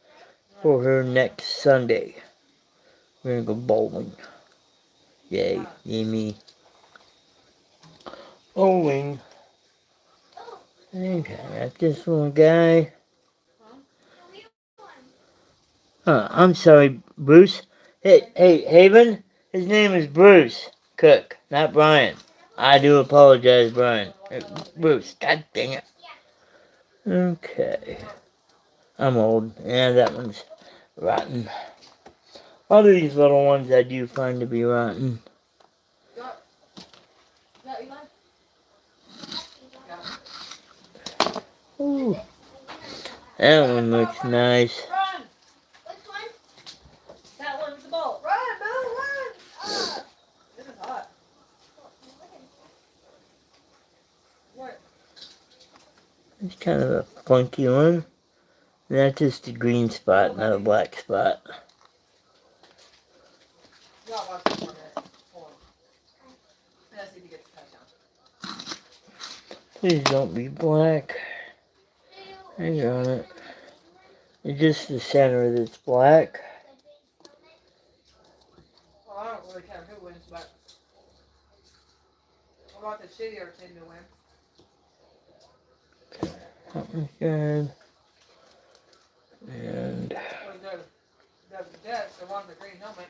for her next Sunday. We're going to go bowling. Yay, yay me. Bowling. Okay, got this little guy. I'm sorry, Bruce. Hey, Haven. His name is Bruce. Cook, not Brian. I do apologize, Brian. Bruce, god dang it. Okay. I'm old. And that one's rotten. All these little ones I do find to be rotten. Ooh. That one looks nice. Run! Which one? That one's the bolt. Run, Boo, run! Ah! This is hot. What? It's kind of a funky one. That's just a green spot, not a black spot. Y'all watch this for a minute. Hold on. Let's see if he gets the touchdown. Please don't be black. Hang on it. It's just the center that's black. Well, I don't really care who wins, but I want the shittier team to win. That one's good. And Well, the Jets, they won the green helmet.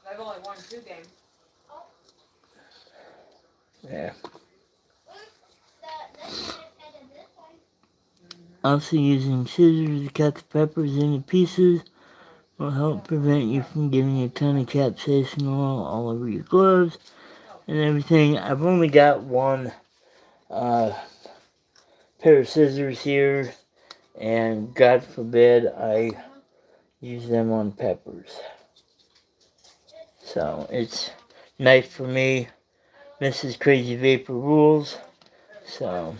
They've only won 2 games. yeah. Also using scissors to cut the peppers into pieces will help prevent you from getting a ton of capsaicin oil all over your gloves and everything. I've only got one pair of scissors here, and God forbid I use them on peppers. So it's knife for me. Mrs. Crazy Vaper rules. So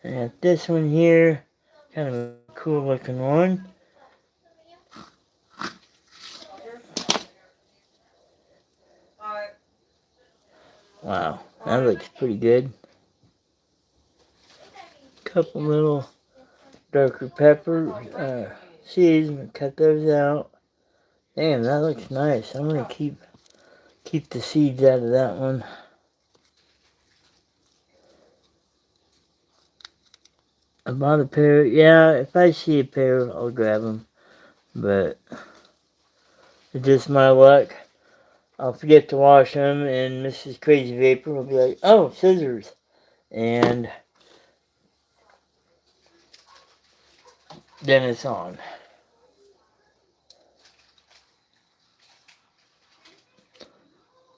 I got this one here, kind of a cool looking one. Wow, that looks pretty good. Couple little darker pepper seeds, I'm gonna cut those out. Damn, that looks nice. I'm gonna keep the seeds out of that one. I bought a pair. Yeah, if I see a pair, I'll grab them. But it's just my luck. I'll forget to wash them, and Mrs. Crazy Vaper will be like, "Oh, scissors," and then it's on.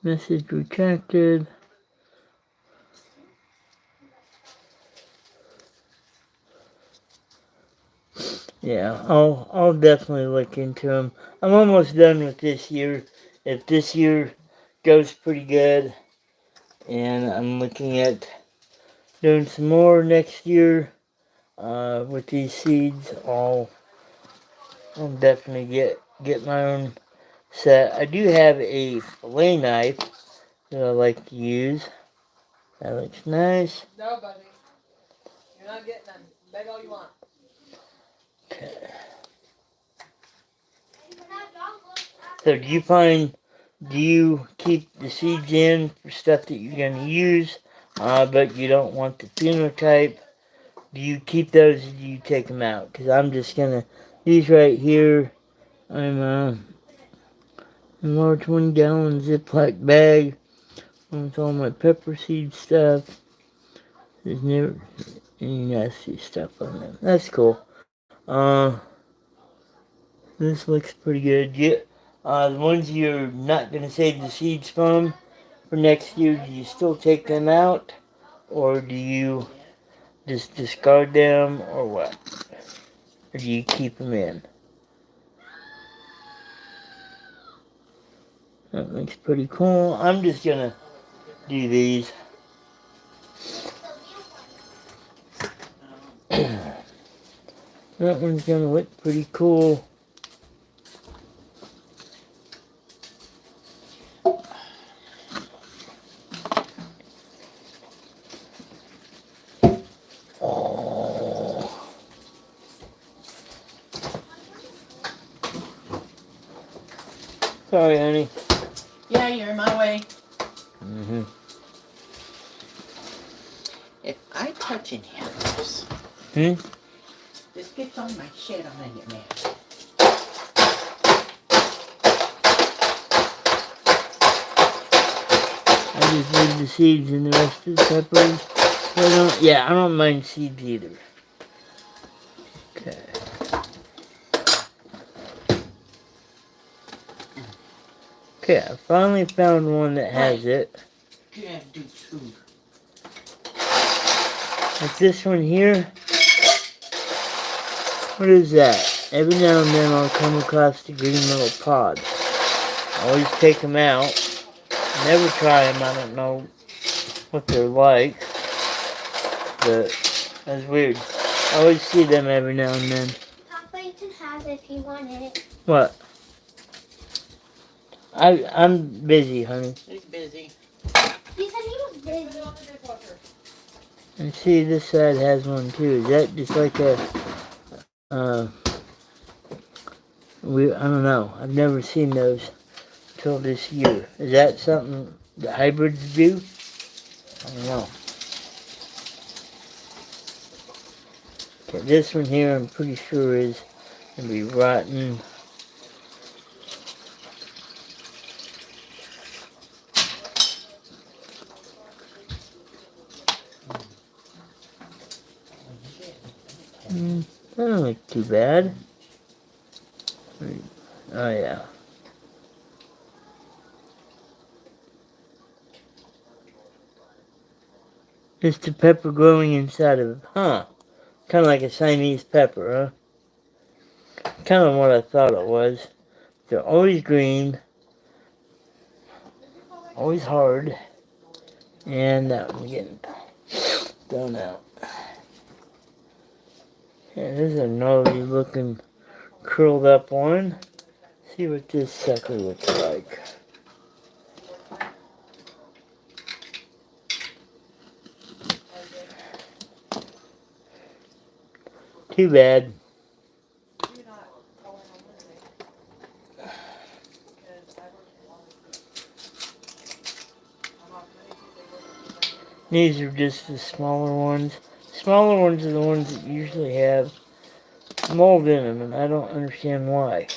Message retracted. Yeah, I'll definitely look into them. I'm almost done with this year. If this year goes pretty good, and I'm looking at doing some more next year with these seeds, I'll definitely get my own set. I do have a fillet knife that I like to use. That looks nice. No, buddy. You're not getting them. Beg all you want. Okay. So do you keep the seeds in for stuff that you're going to use, but you don't want the phenotype? Do you keep those or do you take them out? Because I'm just going to, these right here, I'm a large 1 gallon Ziploc bag with all my pepper seed stuff. There's never any nasty stuff on them. That's cool. This looks pretty good. The ones you're not going to save the seeds from for next year, do you still take them out? Or do you just discard them, or what? Or do you keep them in? That looks pretty cool. I'm just going to do these. That one's going to look pretty cool. Sorry, honey. Yeah, you're in my way. Mm-hmm. If I touch any of this, this gets on my shit, I'm gonna get mad. just leave the seeds and the rest of the peppers. I don't mind seeds either. Okay. Okay, I finally found one that has it. Yeah, do too. Like this one here. What is that? Every now and then I'll come across the green little pods. I always take them out. Never try them. I don't know what they're like. But that's weird. I always see them every now and then. Papa, you can have it if you want it. What? I'm busy, honey. He's busy. You said he was busy. And see, this side has one too. Is that just like a, I don't know. I've never seen those till this year. Is that something the hybrids do? I don't know. Okay, this one here I'm pretty sure is going to be rotten. That don't look too bad. Oh yeah. Just the pepper growing inside of it. Huh. Kind of like a Chinese pepper, huh? Kind of what I thought it was. They're always green. Always hard. And that one getting done out. Yeah, this is a gnarly looking curled up one. See what this sucker looks like. Too bad. These are just the smaller ones. Smaller ones are the ones that usually have mold in them, and I don't understand why.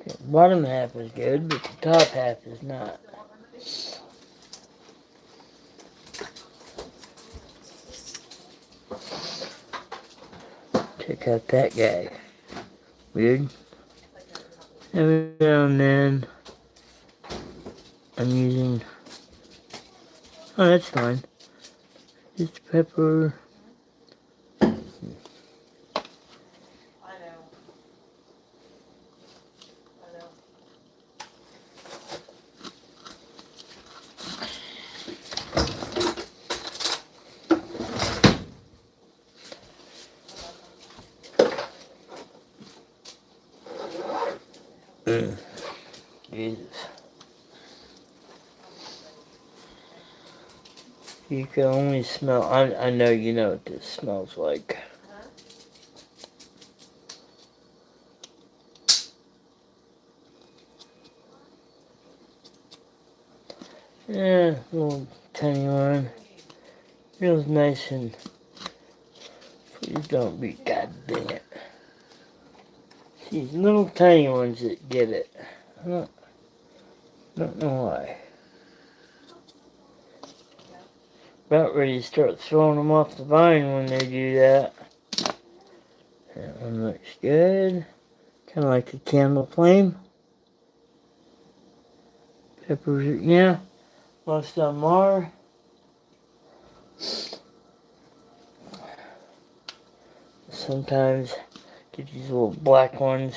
The bottom half is good, but the top half is not. Check out that guy. Weird. Every now and then, I'm using... Oh, that's fine. Just pepper. I know. I know. Jesus. You can only smell... I know you know what this smells like. Yeah, little tiny one. Feels nice and... Please don't be... God dang it. These little tiny ones that get it. I don't know why. About ready to start throwing them off the vine when they do that. That one looks good. Kind of like a candle flame. Peppers, yeah. Most of them are. Sometimes get these little black ones.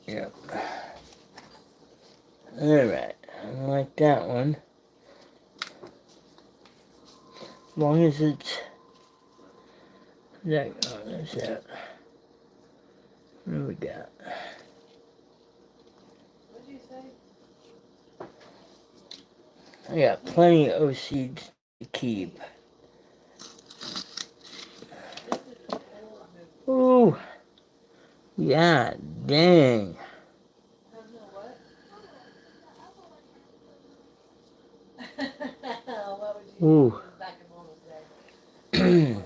Yep. Alright, I like that one. As long as it's... That, oh, there's that. What do we got? What did you say? I got plenty of O seeds to keep. Ooh. Yeah, dang. Have no what? What would you Ooh. use back in Mama's day?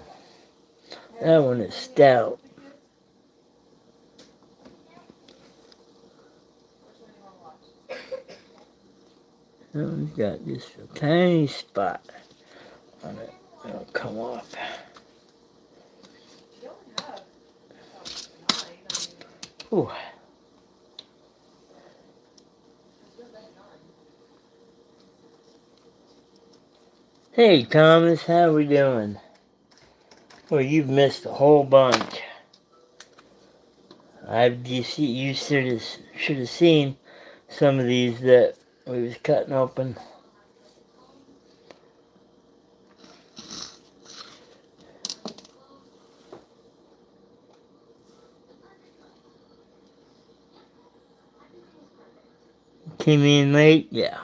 That one is stout. Which one do you want to watch? That one's got just a tiny spot on it. It'll come off. You only have about 9. I mean, Ooh. it's your bed 9. Hey Thomas, how we doing? Well, you've missed a whole bunch. You should have seen some of these that we was cutting open. Came in late? Yeah,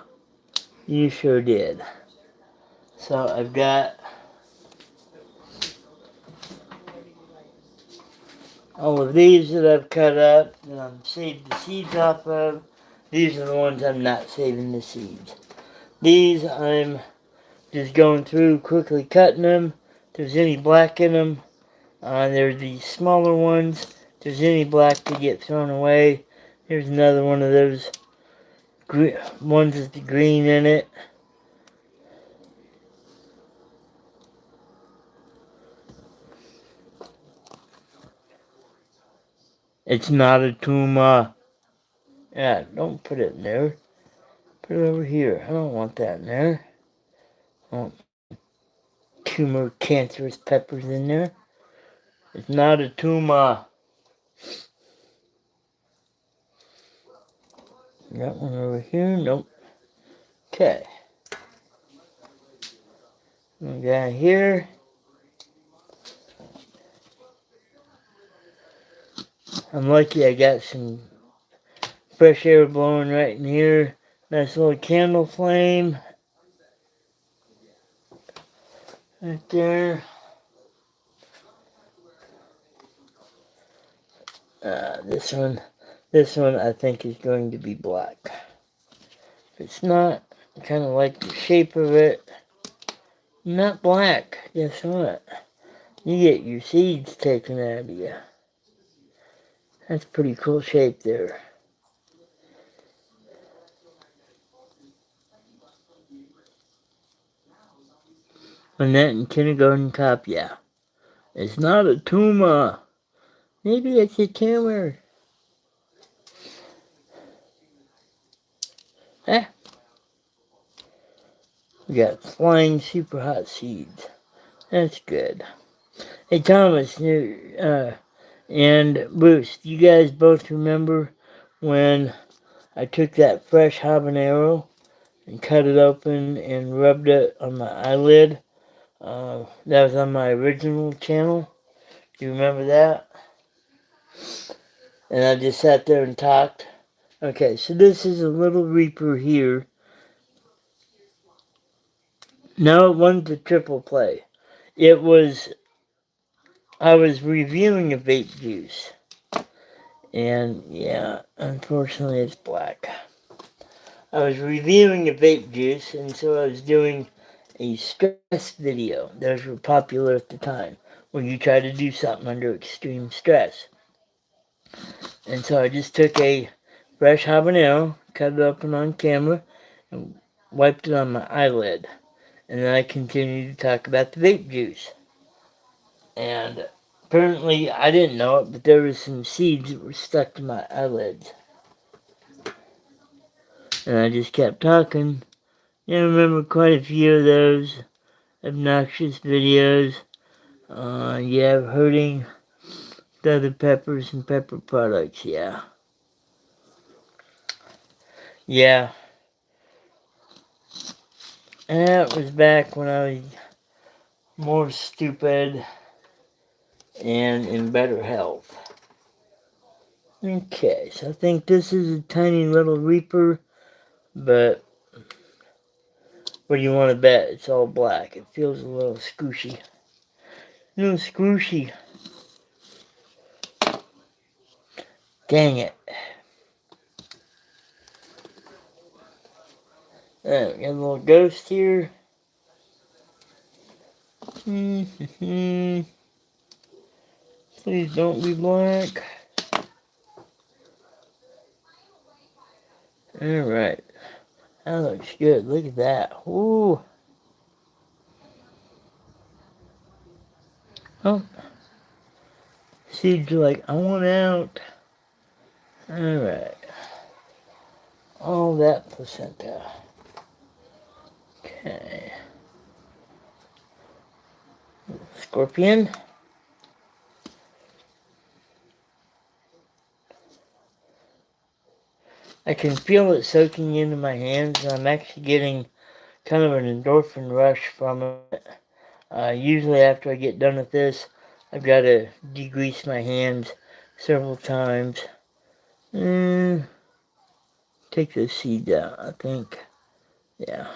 you sure did. So I've got all of these that I've cut up that I've saved the seeds off of. These are the ones I'm not saving the seeds. These I'm just going through quickly cutting them. If there's any black in them. There's the smaller ones. If there's any black to get thrown away. Here's another one of those ones with the green in it. It's not a tumor. Yeah, don't put it in there. Put it over here. I don't want that in there. I want tumor cancerous peppers in there. It's not a tumor. Got one over here. Nope. Okay. We got here. I'm lucky I got some fresh air blowing right in here. Nice little candle flame. Right there. This one I think is going to be black. If it's not, I kind of like the shape of it. Not black. Guess what? You get your seeds taken out of you. That's a pretty cool shape there. Annette in kindergarten cop, yeah. It's not a tumor. Maybe it's a tumor. Eh. We got flying super hot seeds. That's good. Hey Thomas, and Bruce, do you guys both remember when I took that fresh habanero and cut it open and rubbed it on my eyelid? That was on my original channel. Do you remember that? And I just sat there and talked. Okay, so this is a little Reaper here. No, it wasn't the triple play. I was reviewing a vape juice. And yeah, unfortunately it's black. I was reviewing a vape juice, and so I was doing a stress video. Those were popular at the time, where you try to do something under extreme stress. And so I just took a fresh habanero, cut it open on camera, and wiped it on my eyelid. And then I continued to talk about the vape juice. And apparently, I didn't know it, but there were some seeds that were stuck to my eyelids. And I just kept talking. I remember quite a few of those obnoxious videos. Yeah, hurting the other peppers and pepper products, yeah. Yeah. And that was back when I was more stupid and in better health. Okay, so I think this is a tiny little Reaper, but what do you want to bet? It's all black. It feels a little squishy. A little squishy. Dang it. Alright, we got a little ghost here. Please don't be black. Alright. That looks good. Look at that. Ooh. Oh. Seeds are like, I want out. Alright. All that placenta. Okay. Scorpion. I can feel it soaking into my hands, and I'm actually getting kind of an endorphin rush from it. Usually after I get done with this, I've got to degrease my hands several times. Take those seeds out, I think. Yeah.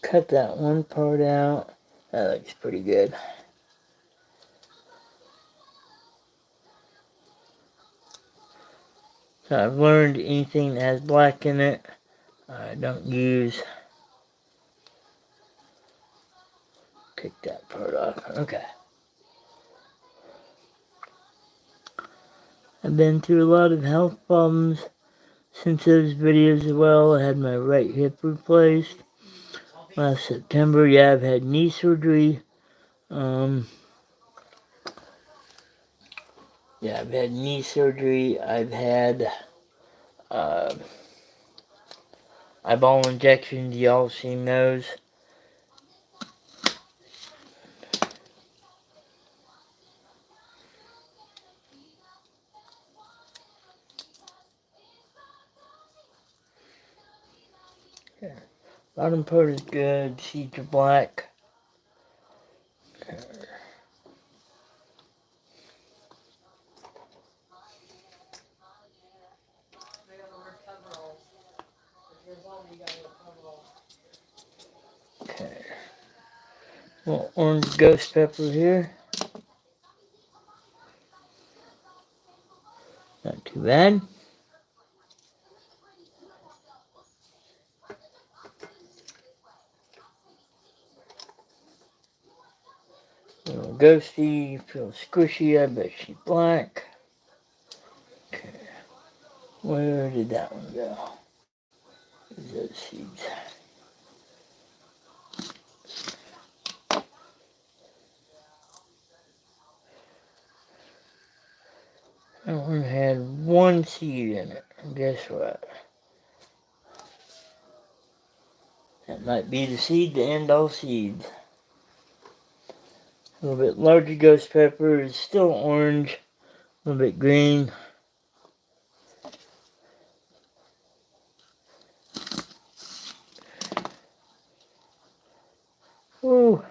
Cut that one part out. That looks pretty good. So I've learned anything that has black in it, I don't use. Take that part off. Okay. I've been through a lot of health problems since those videos as well. I had my right hip replaced last September. Yeah, I've had knee surgery. Yeah, I've had knee surgery. I've had eyeball injections. Y'all seen those? Yeah. Bottom part is good. Seeds are black. Okay. Little orange ghost pepper here. Not too bad. Little ghosty, feels squishy. I bet she's black. Okay. Where did that one go? There's those seeds. That one had one seed in it. And guess what? That might be the seed to end all seeds. A little bit larger ghost pepper is still orange. A little bit green. Ooh.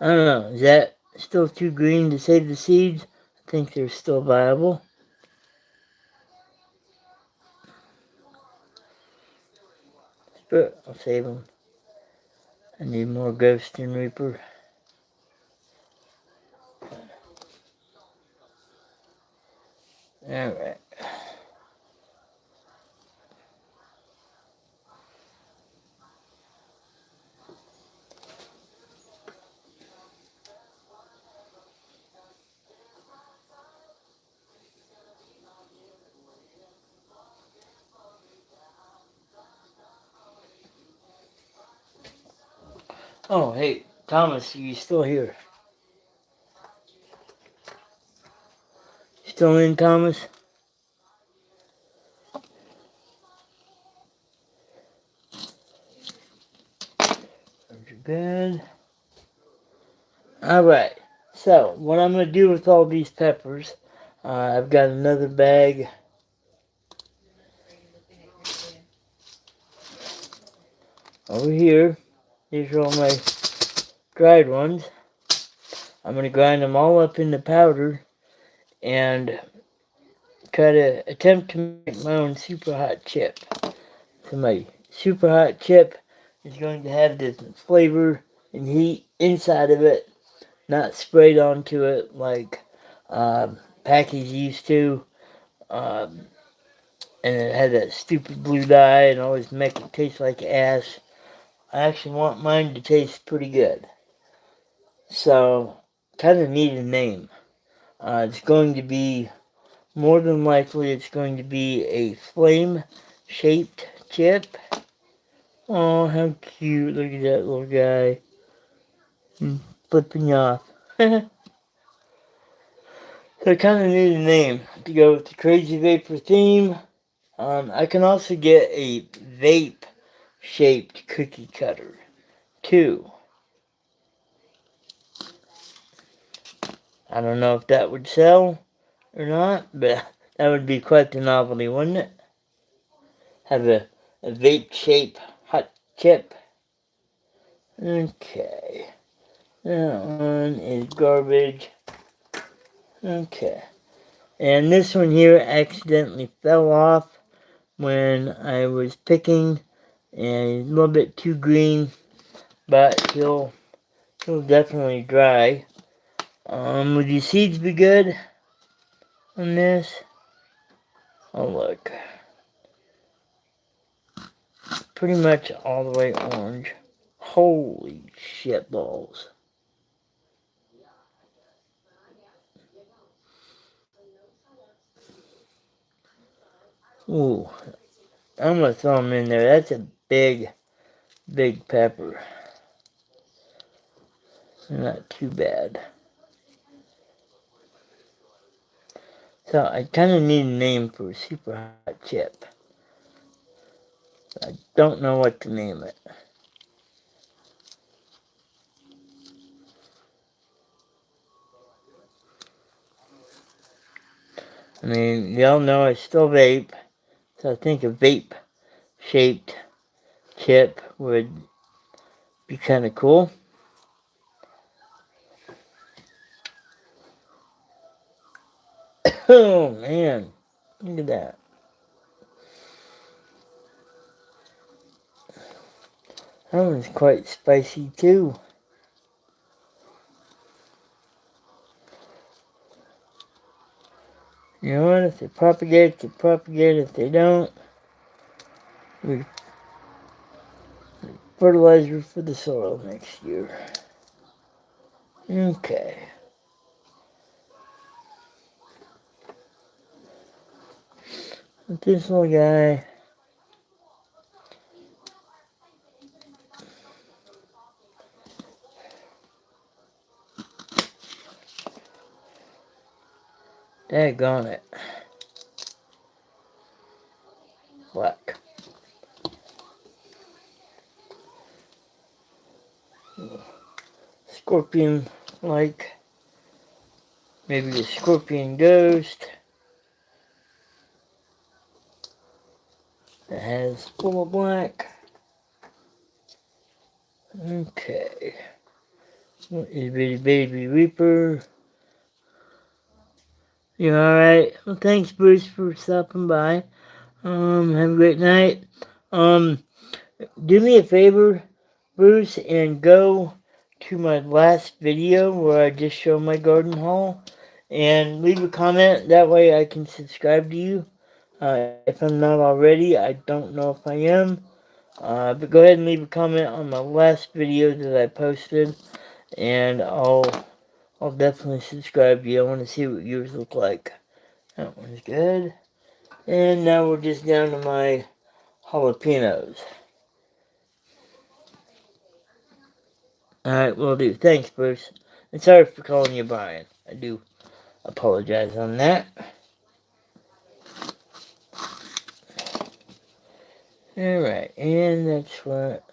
I don't know. Is that still too green to save the seeds? I think they're still viable. But I'll save them. I need more Ghost and Reaper. Alright. Oh, hey, Thomas, are you still here? Still in, Thomas? Good. Alright, so what I'm going to do with all these peppers, I've got another bag. Over here. These are all my dried ones. I'm going to grind them all up into powder and try to attempt to make my own super hot chip. So my super hot chip is going to have this flavor and heat inside of it, not sprayed onto it like package used to. Um, and it had that stupid blue dye and always make it taste like ass. I actually want mine to taste pretty good. So, kind of need a name. It's going to be, more than likely, it's going to be a flame-shaped chip. Oh, how cute. Look at that little guy. He's flipping you off. So I kind of need a name to go with the Crazy Vaper theme. I can also get a vape-shaped cookie cutter, too. I don't know if that would sell or not, but that would be quite the novelty, wouldn't it? Have a vape-shaped hot chip. Okay. That one is garbage. Okay. And this one here accidentally fell off when I was picking, and he's a little bit too green, but he'll definitely dry. Would your seeds be good on this? Oh look. Pretty much all the way orange. Holy shit balls. Ooh. I'm gonna throw them in there. That's a big, big pepper. Not too bad. So I kind of need a name for a super hot chip. I don't know what to name it. I mean, y'all know I still vape, so I think a vape-shaped chip would be kind of cool. Oh man, look at that. That one's quite spicy too. You know what, if they propagate, they propagate. If they don't, we fertilizer for the soil next year. Okay. With this little guy, daggone it. Black. Scorpion like. Maybe a scorpion ghost. That has full of black. Okay. Itty bitty baby reaper. You alright? Well, thanks Bruce for stopping by. Have a great night. Do me a favor, Bruce, and go to my last video where I just show my garden haul and leave a comment. That way I can subscribe to you. If I'm not already, I don't know if I am. But go ahead and leave a comment on my last video that I posted, and I'll definitely subscribe to you. I want to see what yours look like. That one's good. And now we're just down to my jalapenos. Alright, will do. Thanks, Bruce. And sorry for calling you Brian. I do apologize on that. Alright, and that's what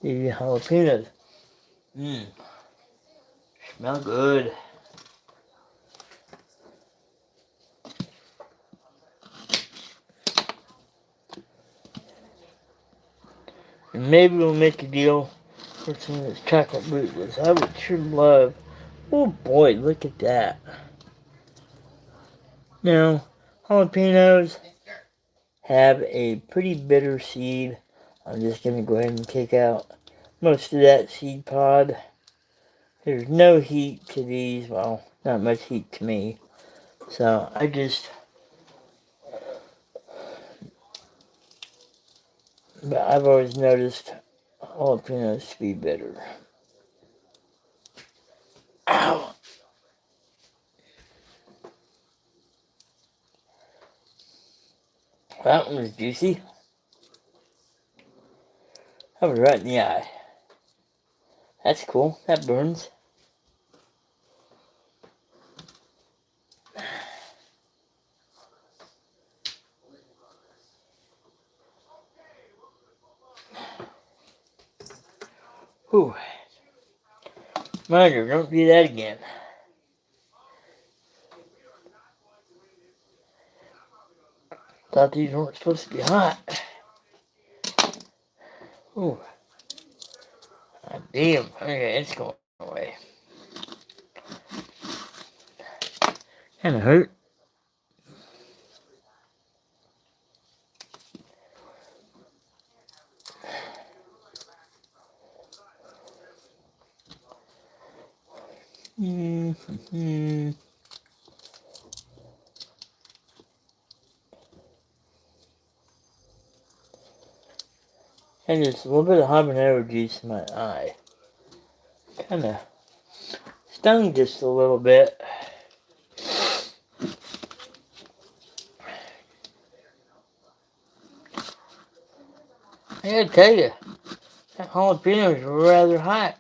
the jalapenos. Smell good. And maybe we'll make a deal for some of this chocolate bootless. I would sure love. Oh boy, look at that. Now, jalapenos have a pretty bitter seed. I'm just going to go ahead and take out most of that seed pod. There's no heat to these. Well, not much heat to me. So but I've always noticed jalapenos to be better. Ow! That one was juicy. That was right in the eye. That's cool. That burns. Whew. Mind you, don't do that again. Thought these weren't supposed to be hot. Ooh. God damn. Okay, it's going away. Kinda hurt. Mm-hmm. And just a little bit of habanero juice in my eye. Kinda stung just a little bit. I gotta tell you, that jalapeno is rather hot.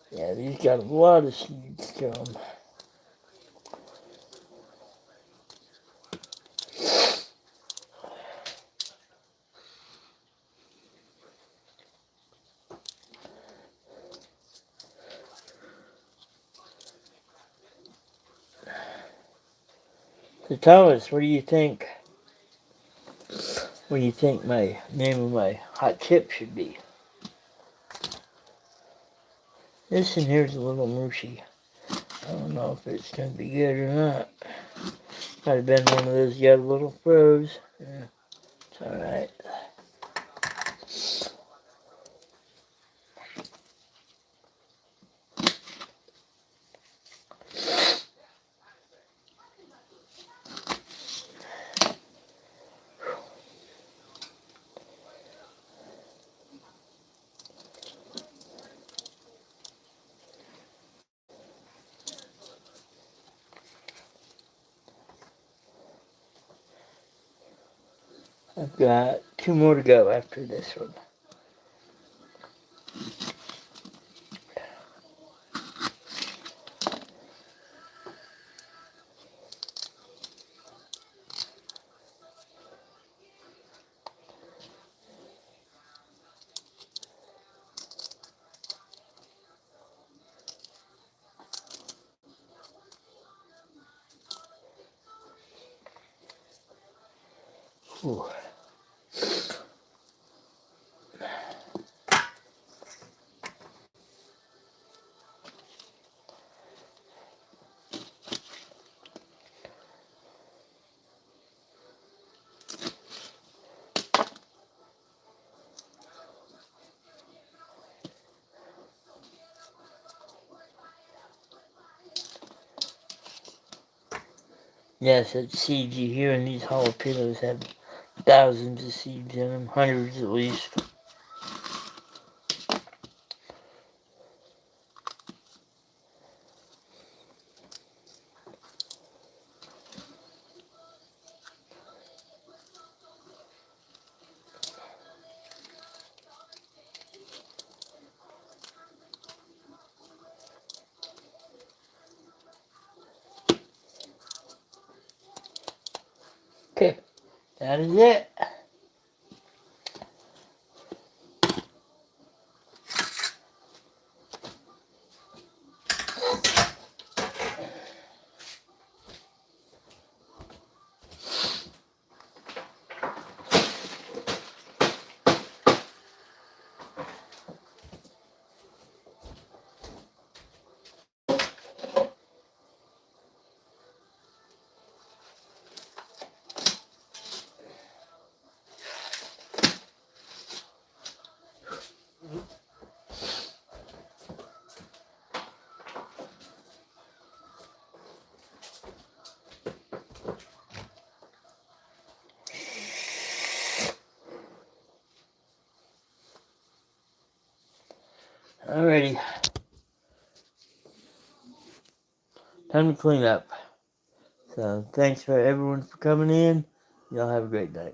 Yeah, these got a lot of seeds to them. So Thomas, what do you think? What do you think my name of my hot chip should be? This in here's a little mushy. I don't know if it's gonna be good or not. Might have been one of those you got a little froze. Yeah, it's alright. I've got 2 more to go after this one. Ooh. Yes, it's seeds you hear, and these jalapenos have thousands of seeds in them, hundreds at least. Okay, that is it. Alrighty. Time to clean up. So, thanks for everyone for coming in. Y'all have a great night.